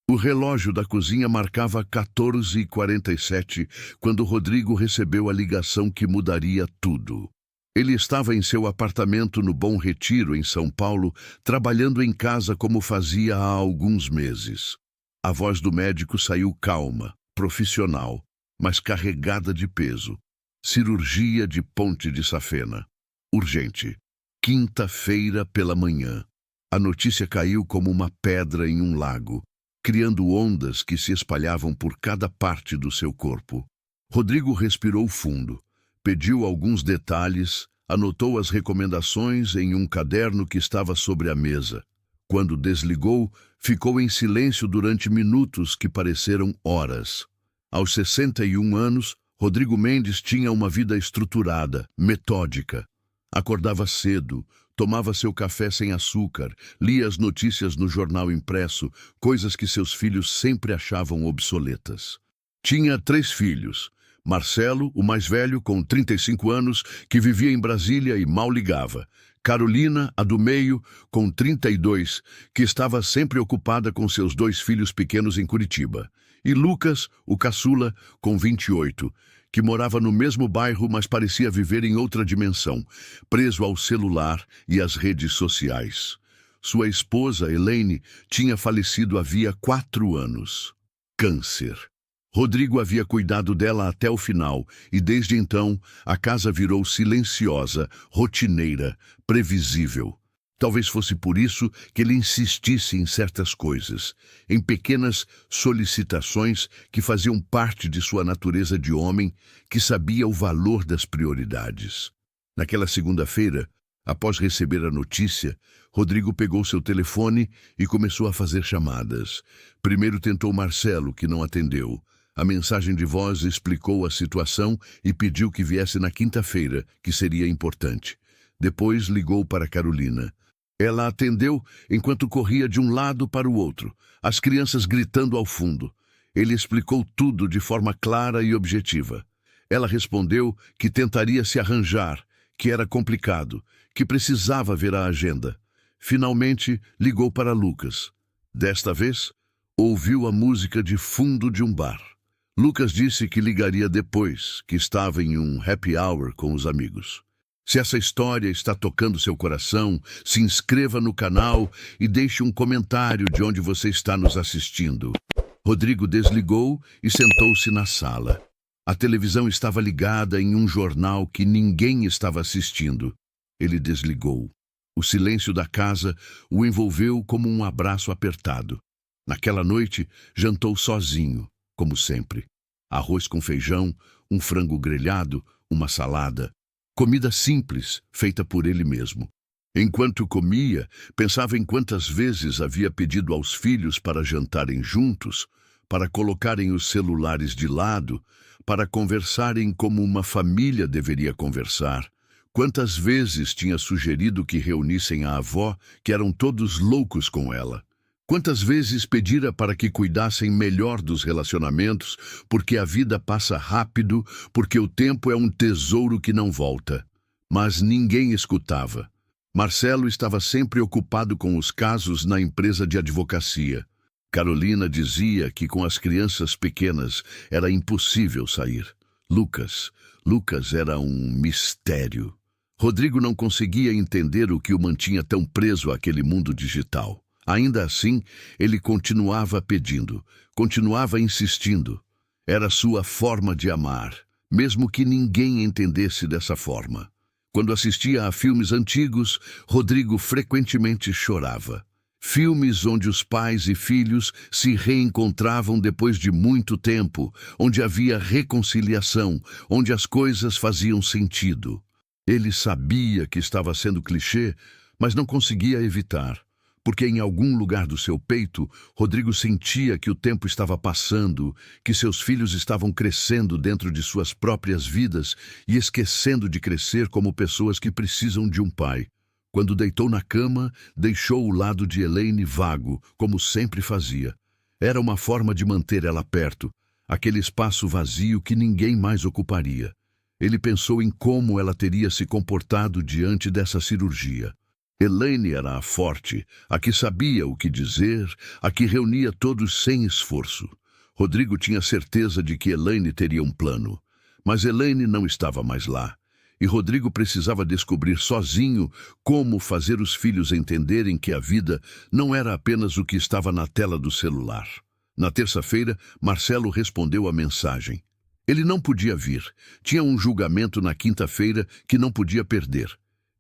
O relógio da cozinha marcava 14h47 quando Rodrigo recebeu a ligação que mudaria tudo. Ele estava em seu apartamento no Bom Retiro, em São Paulo, trabalhando em casa como fazia há alguns meses. A voz do médico saiu calma, profissional, mas carregada de peso. Cirurgia de ponte de safena. Urgente. Quinta-feira pela manhã. A notícia caiu como uma pedra em um lago, criando ondas que se espalhavam por cada parte do seu corpo. Rodrigo respirou fundo, pediu alguns detalhes, anotou as recomendações em um caderno que estava sobre a mesa. Quando desligou, ficou em silêncio durante minutos que pareceram horas. Aos 61 anos, Rodrigo Mendes tinha uma vida estruturada, metódica. Acordava cedo, tomava seu café sem açúcar, lia as notícias no jornal impresso, coisas que seus filhos sempre achavam obsoletas. Tinha 3 filhos. Marcelo, o mais velho, com 35 anos, que vivia em Brasília e mal ligava. Carolina, a do meio, com 32, que estava sempre ocupada com seus 2 filhos pequenos em Curitiba. E Lucas, o caçula, com 28, que morava no mesmo bairro, mas parecia viver em outra dimensão, preso ao celular e às redes sociais. Sua esposa, Elaine, tinha falecido havia 4 anos. Câncer. Rodrigo havia cuidado dela até o final, e desde então a casa virou silenciosa, rotineira, previsível. Talvez fosse por isso que ele insistisse em certas coisas, em pequenas solicitações que faziam parte de sua natureza de homem, que sabia o valor das prioridades. Naquela segunda-feira, após receber a notícia, Rodrigo pegou seu telefone e começou a fazer chamadas. Primeiro tentou Marcelo, que não atendeu. A mensagem de voz explicou a situação e pediu que viesse na quinta-feira, que seria importante. Depois ligou para Carolina. Ela atendeu enquanto corria de um lado para o outro, as crianças gritando ao fundo. Ele explicou tudo de forma clara e objetiva. Ela respondeu que tentaria se arranjar, que era complicado, que precisava ver a agenda. Finalmente, ligou para Lucas. Desta vez, ouviu a música de fundo de um bar. Lucas disse que ligaria depois, que estava em um happy hour com os amigos. Se essa história está tocando seu coração, se inscreva no canal e deixe um comentário de onde você está nos assistindo. Rodrigo desligou e sentou-se na sala. A televisão estava ligada em um jornal que ninguém estava assistindo. Ele desligou. O silêncio da casa o envolveu como um abraço apertado. Naquela noite, jantou sozinho, como sempre. Arroz com feijão, um frango grelhado, uma salada. Comida simples, feita por ele mesmo. Enquanto comia, pensava em quantas vezes havia pedido aos filhos para jantarem juntos, para colocarem os celulares de lado, para conversarem como uma família deveria conversar. Quantas vezes tinha sugerido que reunissem a avó, que eram todos loucos com ela. Quantas vezes pedira para que cuidassem melhor dos relacionamentos, porque a vida passa rápido, porque o tempo é um tesouro que não volta. Mas ninguém escutava. Marcelo estava sempre ocupado com os casos na empresa de advocacia. Carolina dizia que com as crianças pequenas era impossível sair. Lucas era um mistério. Rodrigo não conseguia entender o que o mantinha tão preso àquele mundo digital. Ainda assim, ele continuava pedindo, continuava insistindo. Era sua forma de amar, mesmo que ninguém entendesse dessa forma. Quando assistia a filmes antigos, Rodrigo frequentemente chorava. Filmes onde os pais e filhos se reencontravam depois de muito tempo, onde havia reconciliação, onde as coisas faziam sentido. Ele sabia que estava sendo clichê, mas não conseguia evitar. Porque em algum lugar do seu peito, Rodrigo sentia que o tempo estava passando, que seus filhos estavam crescendo dentro de suas próprias vidas e esquecendo de crescer como pessoas que precisam de um pai. Quando deitou na cama, deixou o lado de Elaine vago, como sempre fazia. Era uma forma de manter ela perto, aquele espaço vazio que ninguém mais ocuparia. Ele pensou em como ela teria se comportado diante dessa cirurgia. Elaine era a forte, a que sabia o que dizer, a que reunia todos sem esforço. Rodrigo tinha certeza de que Elaine teria um plano, mas Elaine não estava mais lá. E Rodrigo precisava descobrir sozinho como fazer os filhos entenderem que a vida não era apenas o que estava na tela do celular. Na terça-feira, Marcelo respondeu a mensagem. Ele não podia vir. Tinha um julgamento na quinta-feira que não podia perder.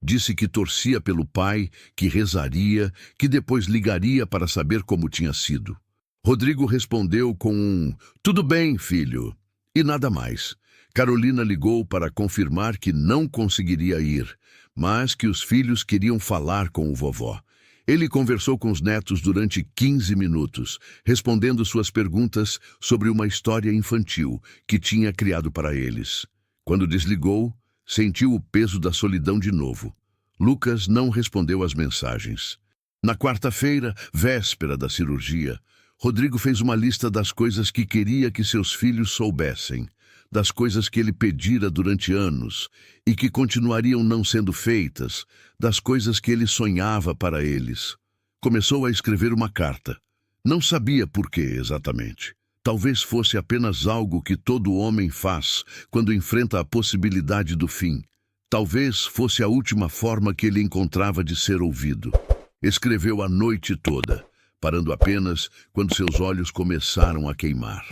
Disse que torcia pelo pai, que rezaria, que depois ligaria para saber como tinha sido. Rodrigo respondeu com um "Tudo bem, filho", e nada mais. Carolina ligou para confirmar que não conseguiria ir, mas que os filhos queriam falar com o vovó. Ele conversou com os netos durante 15 minutos, respondendo suas perguntas sobre uma história infantil que tinha criado para eles. Quando desligou, sentiu o peso da solidão de novo. Lucas não respondeu às mensagens. Na quarta-feira, véspera da cirurgia, Rodrigo fez uma lista das coisas que queria que seus filhos soubessem, das coisas que ele pedira durante anos e que continuariam não sendo feitas, das coisas que ele sonhava para eles. Começou a escrever uma carta. Não sabia por que exatamente. Talvez fosse apenas algo que todo homem faz quando enfrenta a possibilidade do fim. Talvez fosse a última forma que ele encontrava de ser ouvido. Escreveu a noite toda, parando apenas quando seus olhos começaram a queimar.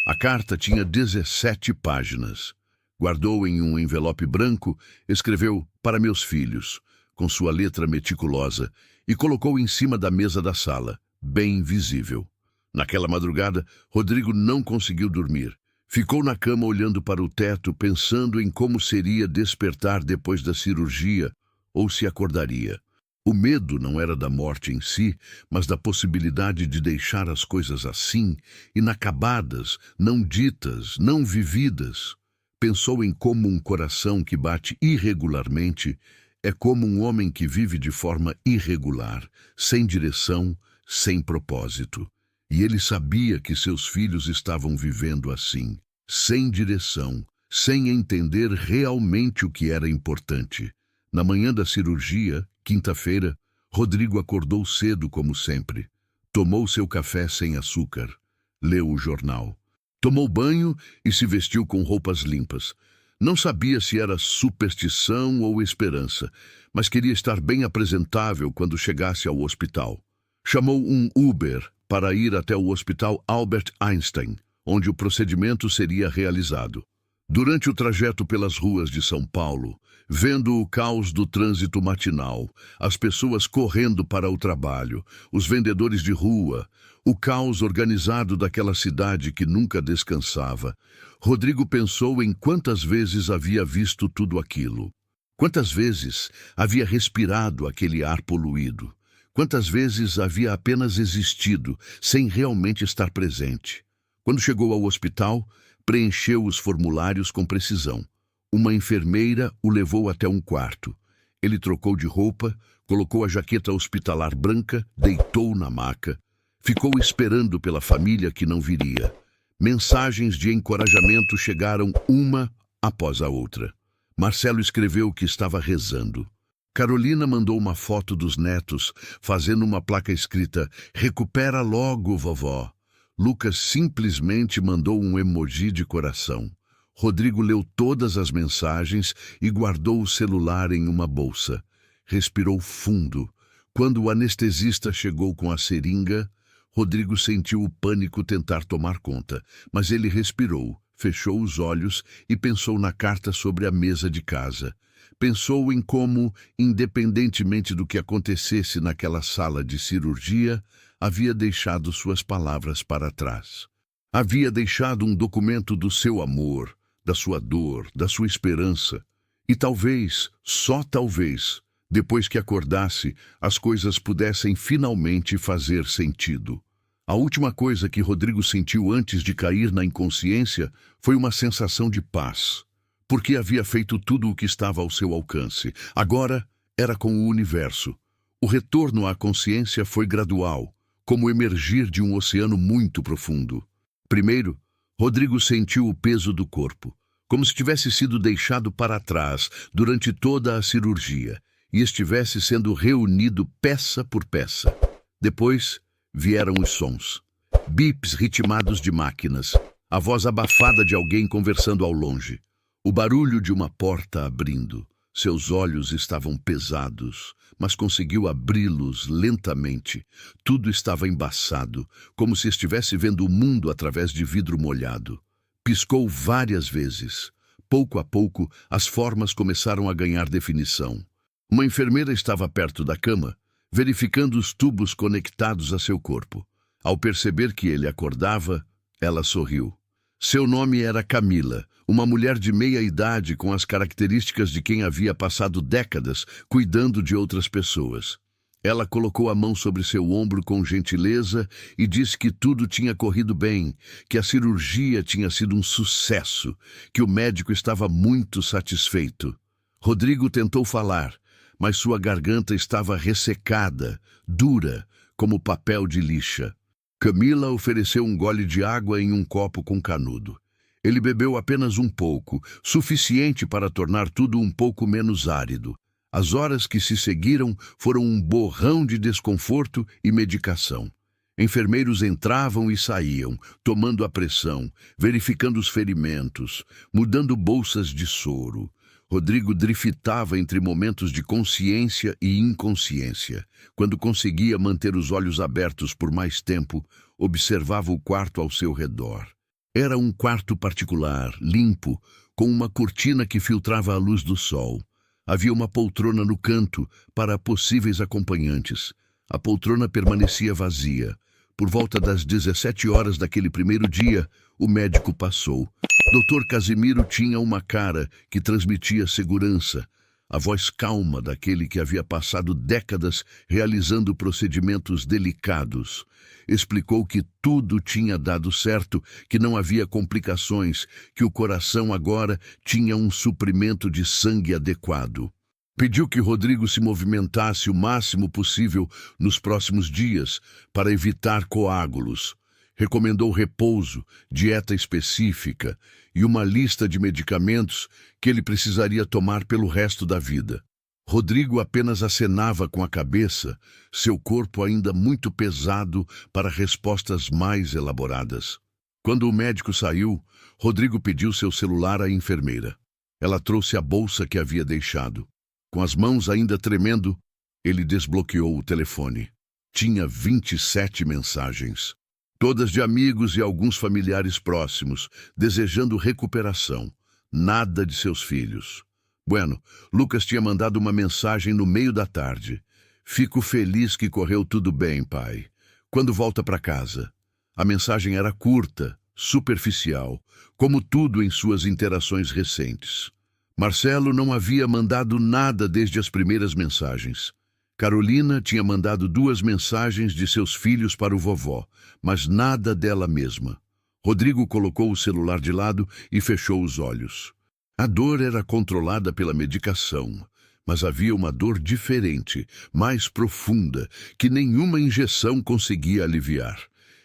A carta tinha 17 páginas. Guardou em um envelope branco, escreveu "Para meus filhos", com sua letra meticulosa, e colocou em cima da mesa da sala, bem visível. Naquela madrugada, Rodrigo não conseguiu dormir. Ficou na cama olhando para o teto, pensando em como seria despertar depois da cirurgia, ou se acordaria. O medo não era da morte em si, mas da possibilidade de deixar as coisas assim, inacabadas, não ditas, não vividas. Pensou em como um coração que bate irregularmente é como um homem que vive de forma irregular, sem direção, sem propósito. E ele sabia que seus filhos estavam vivendo assim, sem direção, sem entender realmente o que era importante. Na manhã da cirurgia, quinta-feira, Rodrigo acordou cedo como sempre. Tomou seu café sem açúcar. Leu o jornal. Tomou banho e se vestiu com roupas limpas. Não sabia se era superstição ou esperança, mas queria estar bem apresentável quando chegasse ao hospital. Chamou um Uber para ir até o Hospital Albert Einstein, onde o procedimento seria realizado. Durante o trajeto pelas ruas de São Paulo, vendo o caos do trânsito matinal, as pessoas correndo para o trabalho, os vendedores de rua, o caos organizado daquela cidade que nunca descansava, Rodrigo pensou em quantas vezes havia visto tudo aquilo. Quantas vezes havia respirado aquele ar poluído. Quantas vezes havia apenas existido, sem realmente estar presente. Quando chegou ao hospital, preencheu os formulários com precisão. Uma enfermeira o levou até um quarto. Ele trocou de roupa, colocou a jaqueta hospitalar branca, deitou na maca. Ficou esperando pela família que não viria. Mensagens de encorajamento chegaram uma após a outra. Marcelo escreveu que estava rezando. Carolina mandou uma foto dos netos, fazendo uma placa escrita "Recupera logo, vovó". Lucas simplesmente mandou um emoji de coração. Rodrigo leu todas as mensagens e guardou o celular em uma bolsa. Respirou fundo. Quando o anestesista chegou com a seringa, Rodrigo sentiu o pânico tentar tomar conta, mas ele respirou, fechou os olhos e pensou na carta sobre a mesa de casa. Pensou em como, independentemente do que acontecesse naquela sala de cirurgia, havia deixado suas palavras para trás. Havia deixado um documento do seu amor, da sua dor, da sua esperança. E talvez, só talvez, depois que acordasse, as coisas pudessem finalmente fazer sentido. A última coisa que Rodrigo sentiu antes de cair na inconsciência foi uma sensação de paz, porque havia feito tudo o que estava ao seu alcance. Agora era com o universo. O retorno à consciência foi gradual, como emergir de um oceano muito profundo. Primeiro, Rodrigo sentiu o peso do corpo, como se tivesse sido deixado para trás durante toda a cirurgia, e estivesse sendo reunido peça por peça. Depois vieram os sons. Bips ritmados de máquinas, a voz abafada de alguém conversando ao longe, o barulho de uma porta abrindo. Seus olhos estavam pesados, mas conseguiu abri-los lentamente. Tudo estava embaçado, como se estivesse vendo o mundo através de vidro molhado. Piscou várias vezes. Pouco a pouco, as formas começaram a ganhar definição. Uma enfermeira estava perto da cama, verificando os tubos conectados a seu corpo. Ao perceber que ele acordava, ela sorriu. Seu nome era Camila, uma mulher de meia-idade com as características de quem havia passado décadas cuidando de outras pessoas. Ela colocou a mão sobre seu ombro com gentileza e disse que tudo tinha corrido bem, que a cirurgia tinha sido um sucesso, que o médico estava muito satisfeito. Rodrigo tentou falar, mas sua garganta estava ressecada, dura, como papel de lixa. Camila ofereceu um gole de água em um copo com canudo. Ele bebeu apenas um pouco, suficiente para tornar tudo um pouco menos árido. As horas que se seguiram foram um borrão de desconforto e medicação. Enfermeiros entravam e saíam, tomando a pressão, verificando os ferimentos, mudando bolsas de soro. Rodrigo driftava entre momentos de consciência e inconsciência. Quando conseguia manter os olhos abertos por mais tempo, observava o quarto ao seu redor. Era um quarto particular, limpo, com uma cortina que filtrava a luz do sol. Havia uma poltrona no canto para possíveis acompanhantes. A poltrona permanecia vazia. Por volta das 17 horas daquele primeiro dia, o médico passou. Dr. Casimiro tinha uma cara que transmitia segurança, a voz calma daquele que havia passado décadas realizando procedimentos delicados. Explicou que tudo tinha dado certo, que não havia complicações, que o coração agora tinha um suprimento de sangue adequado. Pediu que Rodrigo se movimentasse o máximo possível nos próximos dias para evitar coágulos. Recomendou repouso, dieta específica e uma lista de medicamentos que ele precisaria tomar pelo resto da vida. Rodrigo apenas acenava com a cabeça, seu corpo ainda muito pesado para respostas mais elaboradas. Quando o médico saiu, Rodrigo pediu seu celular à enfermeira. Ela trouxe a bolsa que havia deixado. Com as mãos ainda tremendo, ele desbloqueou o telefone. Tinha 27 mensagens. Todas de amigos e alguns familiares próximos, desejando recuperação. Nada de seus filhos. Bueno, Lucas tinha mandado uma mensagem no meio da tarde. Fico feliz que correu tudo bem, pai. Quando volta para casa? A mensagem era curta, superficial, como tudo em suas interações recentes. Marcelo não havia mandado nada desde as primeiras mensagens. Carolina tinha mandado 2 mensagens de seus filhos para o vovó, mas nada dela mesma. Rodrigo colocou o celular de lado e fechou os olhos. A dor era controlada pela medicação, mas havia uma dor diferente, mais profunda, que nenhuma injeção conseguia aliviar.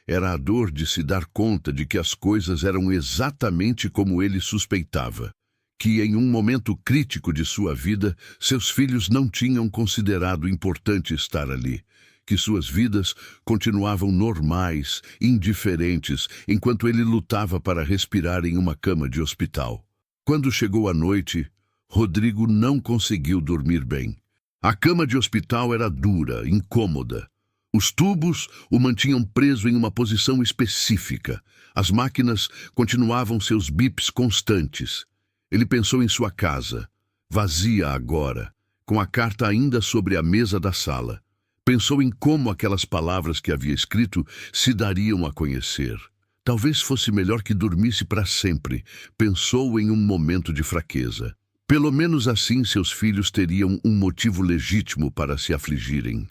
Era a dor de se dar conta de que as coisas eram exatamente como ele suspeitava. Que em um momento crítico de sua vida, seus filhos não tinham considerado importante estar ali, que suas vidas continuavam normais, indiferentes, enquanto ele lutava para respirar em uma cama de hospital. Quando chegou a noite, Rodrigo não conseguiu dormir bem. A cama de hospital era dura, incômoda. Os tubos o mantinham preso em uma posição específica. As máquinas continuavam seus bips constantes. Ele pensou em sua casa, vazia agora, com a carta ainda sobre a mesa da sala. Pensou em como aquelas palavras que havia escrito se dariam a conhecer. Talvez fosse melhor que dormisse para sempre, pensou em um momento de fraqueza. Pelo menos assim seus filhos teriam um motivo legítimo para se afligirem.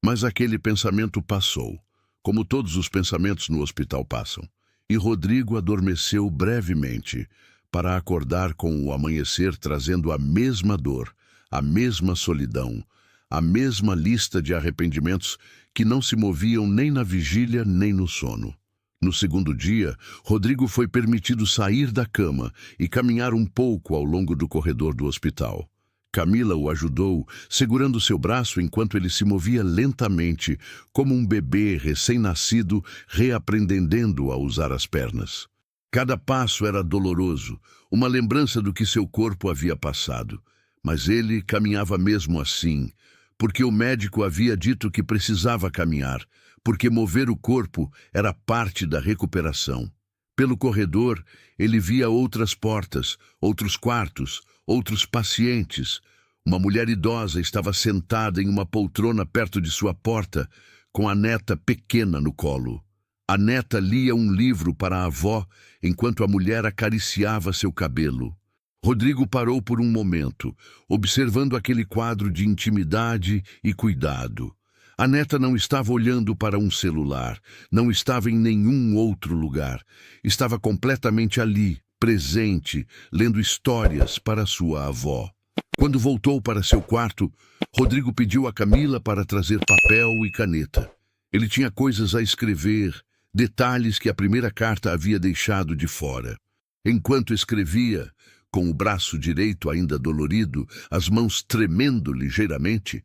Mas aquele pensamento passou, como todos os pensamentos no hospital passam, e Rodrigo adormeceu brevemente, para acordar com o amanhecer trazendo a mesma dor, a mesma solidão, a mesma lista de arrependimentos que não se moviam nem na vigília nem no sono. No segundo dia, Rodrigo foi permitido sair da cama e caminhar um pouco ao longo do corredor do hospital. Camila o ajudou, segurando seu braço enquanto ele se movia lentamente, como um bebê recém-nascido reaprendendo a usar as pernas. Cada passo era doloroso, uma lembrança do que seu corpo havia passado. Mas ele caminhava mesmo assim, porque o médico havia dito que precisava caminhar, porque mover o corpo era parte da recuperação. Pelo corredor, ele via outras portas, outros quartos, outros pacientes. Uma mulher idosa estava sentada em uma poltrona perto de sua porta, com a neta pequena no colo. A neta lia um livro para a avó, enquanto a mulher acariciava seu cabelo. Rodrigo parou por um momento, observando aquele quadro de intimidade e cuidado. A neta não estava olhando para um celular, não estava em nenhum outro lugar. Estava completamente ali, presente, lendo histórias para sua avó. Quando voltou para seu quarto, Rodrigo pediu a Camila para trazer papel e caneta. Ele tinha coisas a escrever, detalhes que a primeira carta havia deixado de fora. Enquanto escrevia, com o braço direito ainda dolorido, as mãos tremendo ligeiramente,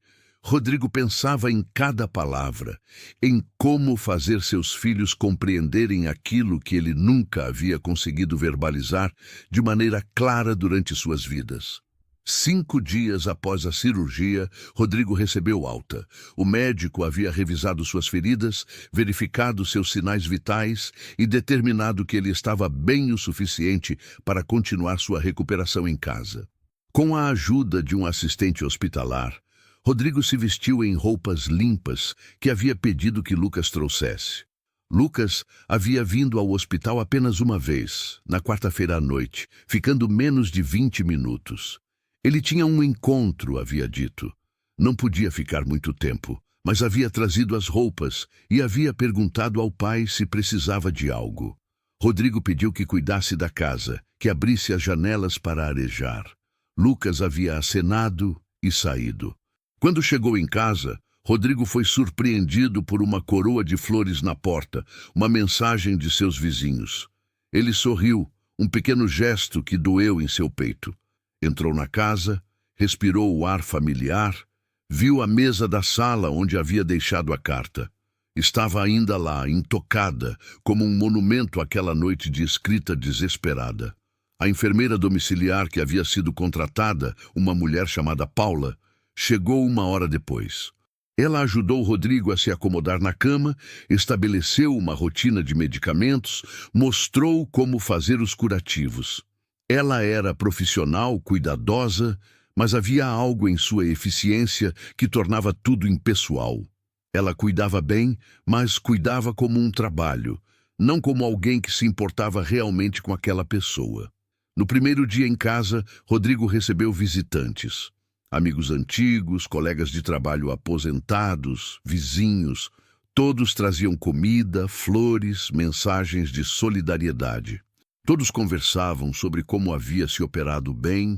Rodrigo pensava em cada palavra, em como fazer seus filhos compreenderem aquilo que ele nunca havia conseguido verbalizar de maneira clara durante suas vidas. 5 dias após a cirurgia, Rodrigo recebeu alta. O médico havia revisado suas feridas, verificado seus sinais vitais e determinado que ele estava bem o suficiente para continuar sua recuperação em casa. Com a ajuda de um assistente hospitalar, Rodrigo se vestiu em roupas limpas que havia pedido que Lucas trouxesse. Lucas havia vindo ao hospital apenas uma vez, na quarta-feira à noite, ficando menos de 20 minutos. Ele tinha um encontro, havia dito. Não podia ficar muito tempo, mas havia trazido as roupas e havia perguntado ao pai se precisava de algo. Rodrigo pediu que cuidasse da casa, que abrisse as janelas para arejar. Lucas havia acenado e saído. Quando chegou em casa, Rodrigo foi surpreendido por uma coroa de flores na porta, uma mensagem de seus vizinhos. Ele sorriu, um pequeno gesto que doeu em seu peito. Entrou na casa, respirou o ar familiar, viu a mesa da sala onde havia deixado a carta. Estava ainda lá, intocada, como um monumento àquela noite de escrita desesperada. A enfermeira domiciliar que havia sido contratada, uma mulher chamada Paula, chegou 1 hora depois. Ela ajudou Rodrigo a se acomodar na cama, estabeleceu uma rotina de medicamentos, mostrou como fazer os curativos. Ela era profissional, cuidadosa, mas havia algo em sua eficiência que tornava tudo impessoal. Ela cuidava bem, mas cuidava como um trabalho, não como alguém que se importava realmente com aquela pessoa. No primeiro dia em casa, Rodrigo recebeu visitantes. Amigos antigos, colegas de trabalho aposentados, vizinhos, todos traziam comida, flores, mensagens de solidariedade. Todos conversavam sobre como havia se operado bem,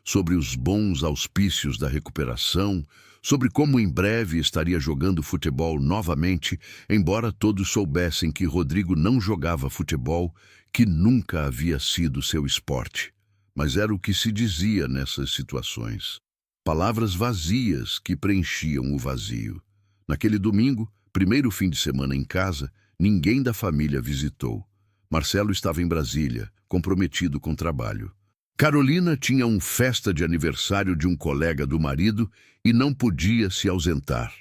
sobre os bons auspícios da recuperação, sobre como em breve estaria jogando futebol novamente, embora todos soubessem que Rodrigo não jogava futebol, que nunca havia sido seu esporte. Mas era o que se dizia nessas situações. Palavras vazias que preenchiam o vazio. Naquele domingo, primeiro fim de semana em casa, ninguém da família visitou. Marcelo estava em Brasília, comprometido com trabalho. Carolina tinha uma festa de aniversário de um colega do marido e não podia se ausentar.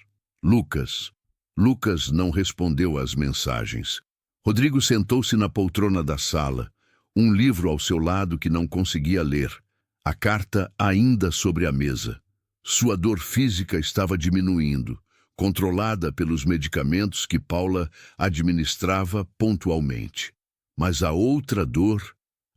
Lucas não respondeu às mensagens. Rodrigo sentou-se na poltrona da sala, um livro ao seu lado que não conseguia ler. A carta ainda sobre a mesa. Sua dor física estava diminuindo, controlada pelos medicamentos que Paula administrava pontualmente. Mas a outra dor,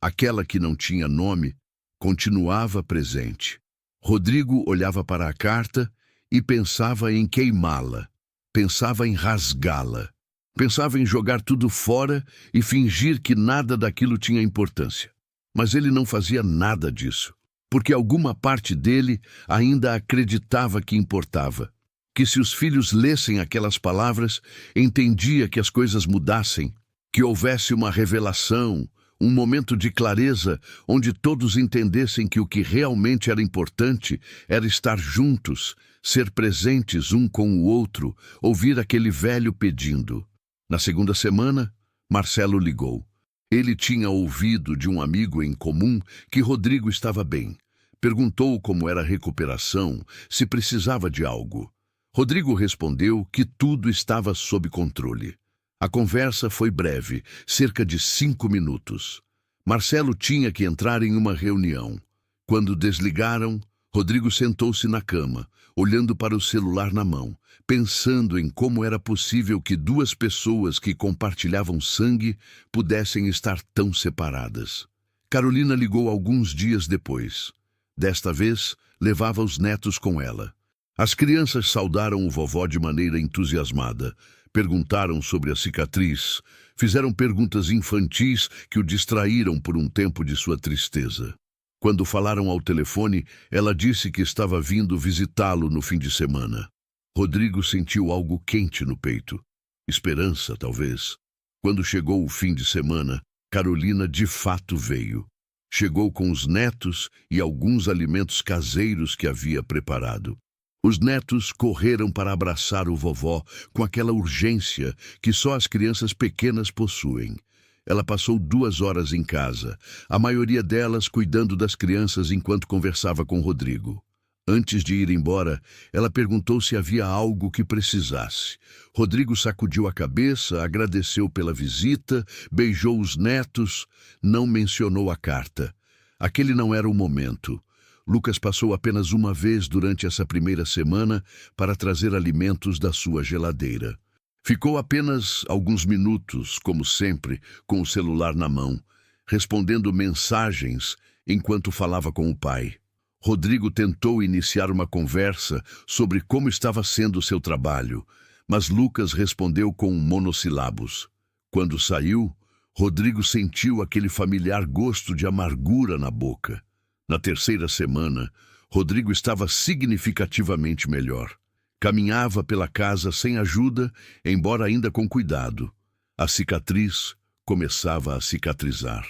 aquela que não tinha nome, continuava presente. Rodrigo olhava para a carta e pensava em queimá-la, pensava em rasgá-la, pensava em jogar tudo fora e fingir que nada daquilo tinha importância. Mas ele não fazia nada disso, porque alguma parte dele ainda acreditava que importava, que se os filhos lessem aquelas palavras, entendia que as coisas mudassem, que houvesse uma revelação, Um momento de clareza onde todos entendessem que o que realmente era importante era estar juntos, ser presentes um com o outro, ouvir aquele velho pedindo. Na segunda semana, Marcelo ligou. Ele tinha ouvido de um amigo em comum que Rodrigo estava bem. Perguntou como era a recuperação, se precisava de algo. Rodrigo respondeu que tudo estava sob controle. A conversa foi breve, cerca de 5 minutos. Marcelo tinha que entrar em uma reunião. Quando desligaram, Rodrigo sentou-se na cama, olhando para o celular na mão, pensando em como era possível que duas pessoas que compartilhavam sangue pudessem estar tão separadas. Carolina ligou alguns dias depois. Desta vez, levava os netos com ela. As crianças saudaram o vovó de maneira entusiasmada. Perguntaram sobre a cicatriz, fizeram perguntas infantis que o distraíram por um tempo de sua tristeza. Quando falaram ao telefone, ela disse que estava vindo visitá-lo no fim de semana. Rodrigo sentiu algo quente no peito. Esperança, talvez. Quando chegou o fim de semana, Carolina de fato veio. Chegou com os netos e alguns alimentos caseiros que havia preparado. Os netos correram para abraçar o vovó com aquela urgência que só as crianças pequenas possuem. Ela passou 2 horas em casa, a maioria delas cuidando das crianças enquanto conversava com Rodrigo. Antes de ir embora, ela perguntou se havia algo que precisasse. Rodrigo sacudiu a cabeça, agradeceu pela visita, beijou os netos, não mencionou a carta. Aquele não era o momento. Lucas passou apenas uma vez durante essa primeira semana para trazer alimentos da sua geladeira. Ficou apenas alguns minutos, como sempre, com o celular na mão, respondendo mensagens enquanto falava com o pai. Rodrigo tentou iniciar uma conversa sobre como estava sendo seu trabalho, mas Lucas respondeu com monossílabos. Quando saiu, Rodrigo sentiu aquele familiar gosto de amargura na boca. Na terceira semana, Rodrigo estava significativamente melhor. Caminhava pela casa sem ajuda, embora ainda com cuidado. A cicatriz começava a cicatrizar.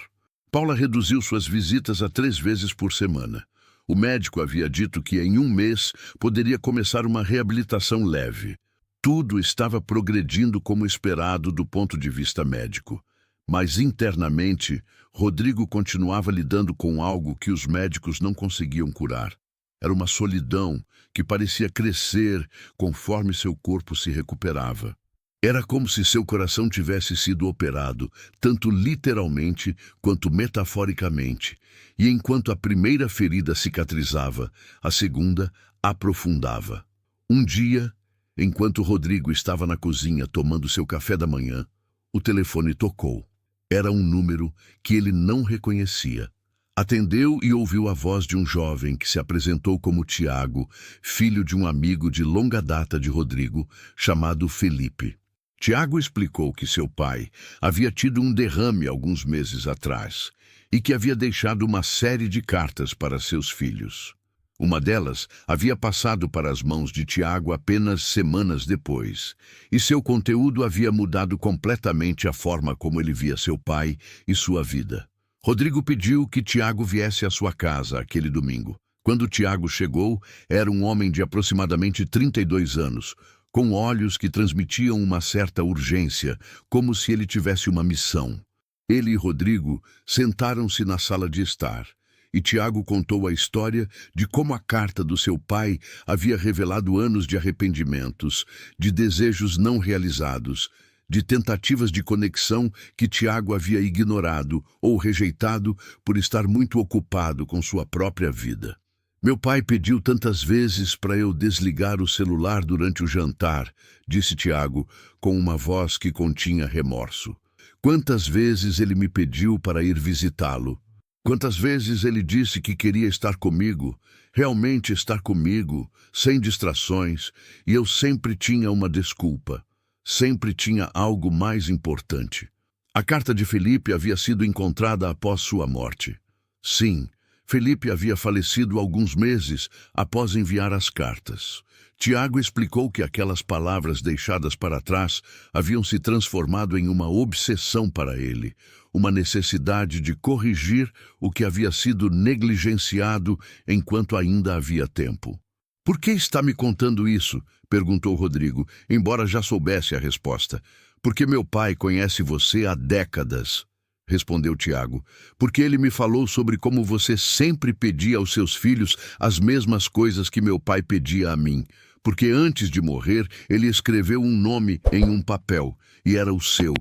Paula reduziu suas visitas a 3 vezes por semana. O médico havia dito que em 1 mês poderia começar uma reabilitação leve. Tudo estava progredindo como esperado do ponto de vista médico. Mas internamente, Rodrigo continuava lidando com algo que os médicos não conseguiam curar. Era uma solidão que parecia crescer conforme seu corpo se recuperava. Era como se seu coração tivesse sido operado, tanto literalmente quanto metaforicamente, e enquanto a primeira ferida cicatrizava, a segunda aprofundava. Um dia, enquanto Rodrigo estava na cozinha tomando seu café da manhã, o telefone tocou. Era um número que ele não reconhecia. Atendeu e ouviu a voz de um jovem que se apresentou como Tiago, filho de um amigo de longa data de Rodrigo, chamado Felipe. Tiago explicou que seu pai havia tido um derrame alguns meses atrás e que havia deixado uma série de cartas para seus filhos. Uma delas havia passado para as mãos de Tiago apenas semanas depois, e seu conteúdo havia mudado completamente a forma como ele via seu pai e sua vida. Rodrigo pediu que Tiago viesse à sua casa aquele domingo. Quando Tiago chegou, era um homem de aproximadamente 32 anos, com olhos que transmitiam uma certa urgência, como se ele tivesse uma missão. Ele e Rodrigo sentaram-se na sala de estar. E Tiago contou a história de como a carta do seu pai havia revelado anos de arrependimentos, de desejos não realizados, de tentativas de conexão que Tiago havia ignorado ou rejeitado por estar muito ocupado com sua própria vida. Meu pai pediu tantas vezes para eu desligar o celular durante o jantar, disse Tiago, com uma voz que continha remorso. Quantas vezes ele me pediu para ir visitá-lo? Quantas vezes ele disse que queria estar comigo, realmente estar comigo, sem distrações, e eu sempre tinha uma desculpa, sempre tinha algo mais importante. A carta de Felipe havia sido encontrada após sua morte. Sim, Felipe havia falecido alguns meses após enviar as cartas. Tiago explicou que aquelas palavras deixadas para trás haviam se transformado em uma obsessão para ele, uma necessidade de corrigir o que havia sido negligenciado enquanto ainda havia tempo. "Por que está me contando isso?" perguntou Rodrigo, embora já soubesse a resposta. "Porque meu pai conhece você há décadas", respondeu Tiago. "Porque ele me falou sobre como você sempre pedia aos seus filhos as mesmas coisas que meu pai pedia a mim. Porque antes de morrer, ele escreveu um nome em um papel, e era o seu.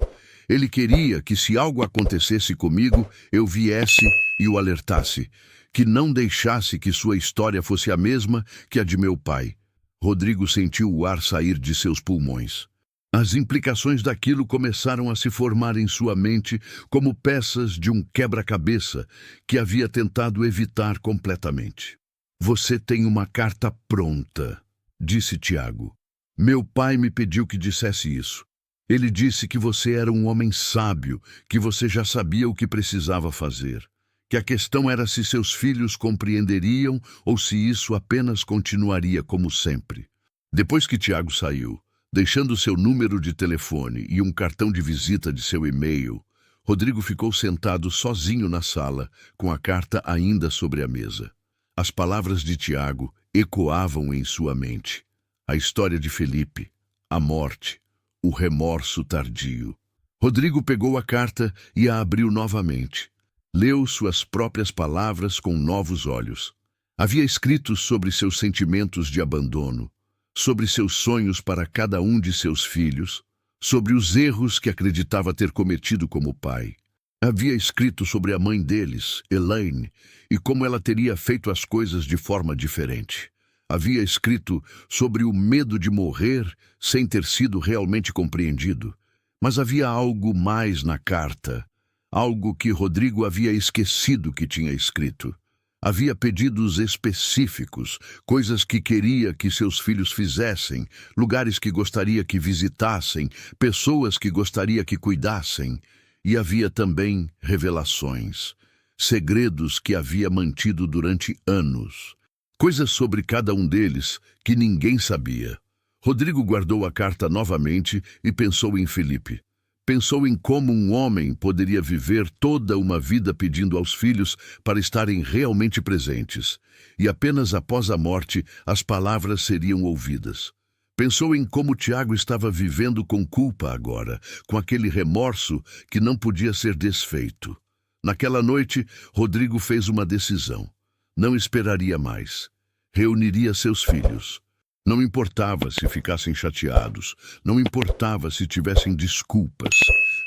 Ele queria que, se algo acontecesse comigo, eu viesse e o alertasse, que não deixasse que sua história fosse a mesma que a de meu pai." Rodrigo sentiu o ar sair de seus pulmões. As implicações daquilo começaram a se formar em sua mente como peças de um quebra-cabeça que havia tentado evitar completamente. "Você tem uma carta pronta", disse Tiago. "Meu pai me pediu que dissesse isso. Ele disse que você era um homem sábio, que você já sabia o que precisava fazer, que a questão era se seus filhos compreenderiam ou se isso apenas continuaria como sempre." Depois que Tiago saiu, deixando seu número de telefone e um cartão de visita de seu e-mail, Rodrigo ficou sentado sozinho na sala, com a carta ainda sobre a mesa. As palavras de Tiago ecoavam em sua mente. A história de Felipe, a morte, o remorso tardio. Rodrigo pegou a carta e a abriu novamente. Leu suas próprias palavras com novos olhos. Havia escrito sobre seus sentimentos de abandono, sobre seus sonhos para cada um de seus filhos, sobre os erros que acreditava ter cometido como pai. Havia escrito sobre a mãe deles, Elaine, e como ela teria feito as coisas de forma diferente. Havia escrito sobre o medo de morrer sem ter sido realmente compreendido. Mas havia algo mais na carta, algo que Rodrigo havia esquecido que tinha escrito. Havia pedidos específicos, coisas que queria que seus filhos fizessem, lugares que gostaria que visitassem, pessoas que gostaria que cuidassem. E havia também revelações, segredos que havia mantido durante anos, coisas sobre cada um deles que ninguém sabia. Rodrigo guardou a carta novamente e pensou em Felipe. Pensou em como um homem poderia viver toda uma vida pedindo aos filhos para estarem realmente presentes, e apenas após a morte as palavras seriam ouvidas. Pensou em como Tiago estava vivendo com culpa agora, com aquele remorso que não podia ser desfeito. Naquela noite, Rodrigo fez uma decisão. Não esperaria mais. Reuniria seus filhos. Não importava se ficassem chateados, não importava se tivessem desculpas.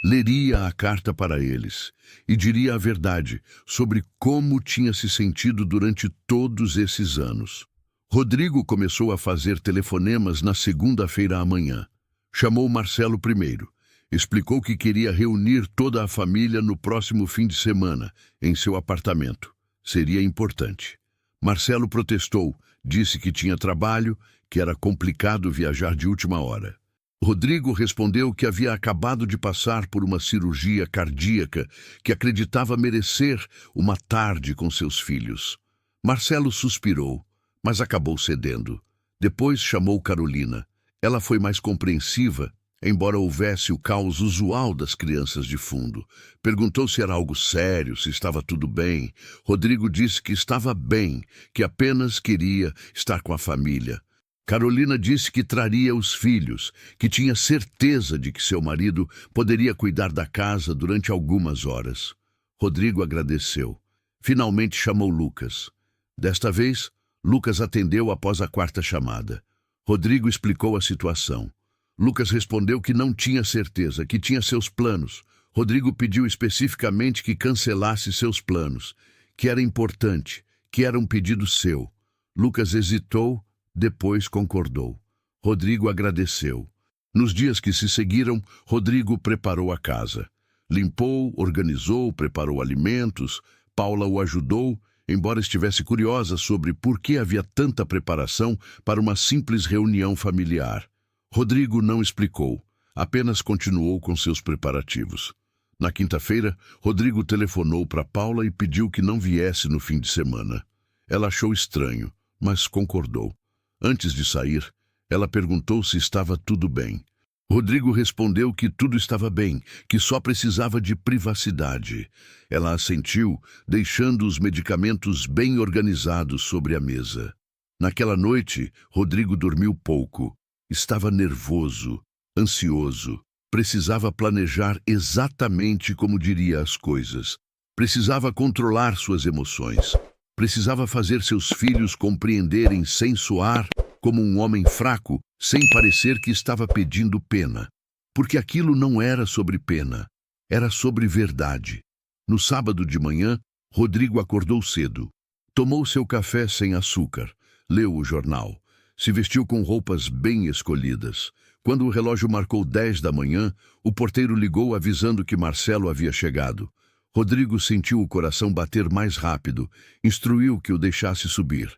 Leria a carta para eles e diria a verdade sobre como tinha se sentido durante todos esses anos. Rodrigo começou a fazer telefonemas na segunda-feira à manhã. Chamou Marcelo primeiro. Explicou que queria reunir toda a família no próximo fim de semana, em seu apartamento. Seria importante. Marcelo protestou, disse que tinha trabalho, que era complicado viajar de última hora. Rodrigo respondeu que havia acabado de passar por uma cirurgia cardíaca, que acreditava merecer uma tarde com seus filhos. Marcelo suspirou, mas acabou cedendo. Depois chamou Carolina. Ela foi mais compreensiva, embora houvesse o caos usual das crianças de fundo. Perguntou se era algo sério, se estava tudo bem. Rodrigo disse que estava bem, que apenas queria estar com a família. Carolina disse que traria os filhos, que tinha certeza de que seu marido poderia cuidar da casa durante algumas horas. Rodrigo agradeceu. Finalmente chamou Lucas. Desta vez, Lucas atendeu após a quarta chamada. Rodrigo explicou a situação. Lucas respondeu que não tinha certeza, que tinha seus planos. Rodrigo pediu especificamente que cancelasse seus planos, que era importante, que era um pedido seu. Lucas hesitou, depois concordou. Rodrigo agradeceu. Nos dias que se seguiram, Rodrigo preparou a casa. Limpou, organizou, preparou alimentos. Paula o ajudou, embora estivesse curiosa sobre por que havia tanta preparação para uma simples reunião familiar. Rodrigo não explicou, apenas continuou com seus preparativos. Na quinta-feira, Rodrigo telefonou para Paula e pediu que não viesse no fim de semana. Ela achou estranho, mas concordou. Antes de sair, ela perguntou se estava tudo bem. Rodrigo respondeu que tudo estava bem, que só precisava de privacidade. Ela assentiu, deixando os medicamentos bem organizados sobre a mesa. Naquela noite, Rodrigo dormiu pouco. Estava nervoso, ansioso. Precisava planejar exatamente como diria as coisas. Precisava controlar suas emoções. Precisava fazer seus filhos compreenderem sem soar como um homem fraco, sem parecer que estava pedindo pena. Porque aquilo não era sobre pena, era sobre verdade. No sábado de manhã, Rodrigo acordou cedo. Tomou seu café sem açúcar, leu o jornal, se vestiu com roupas bem escolhidas. Quando o relógio marcou 10 da manhã, o porteiro ligou avisando que Marcelo havia chegado. Rodrigo sentiu o coração bater mais rápido, instruiu que o deixasse subir.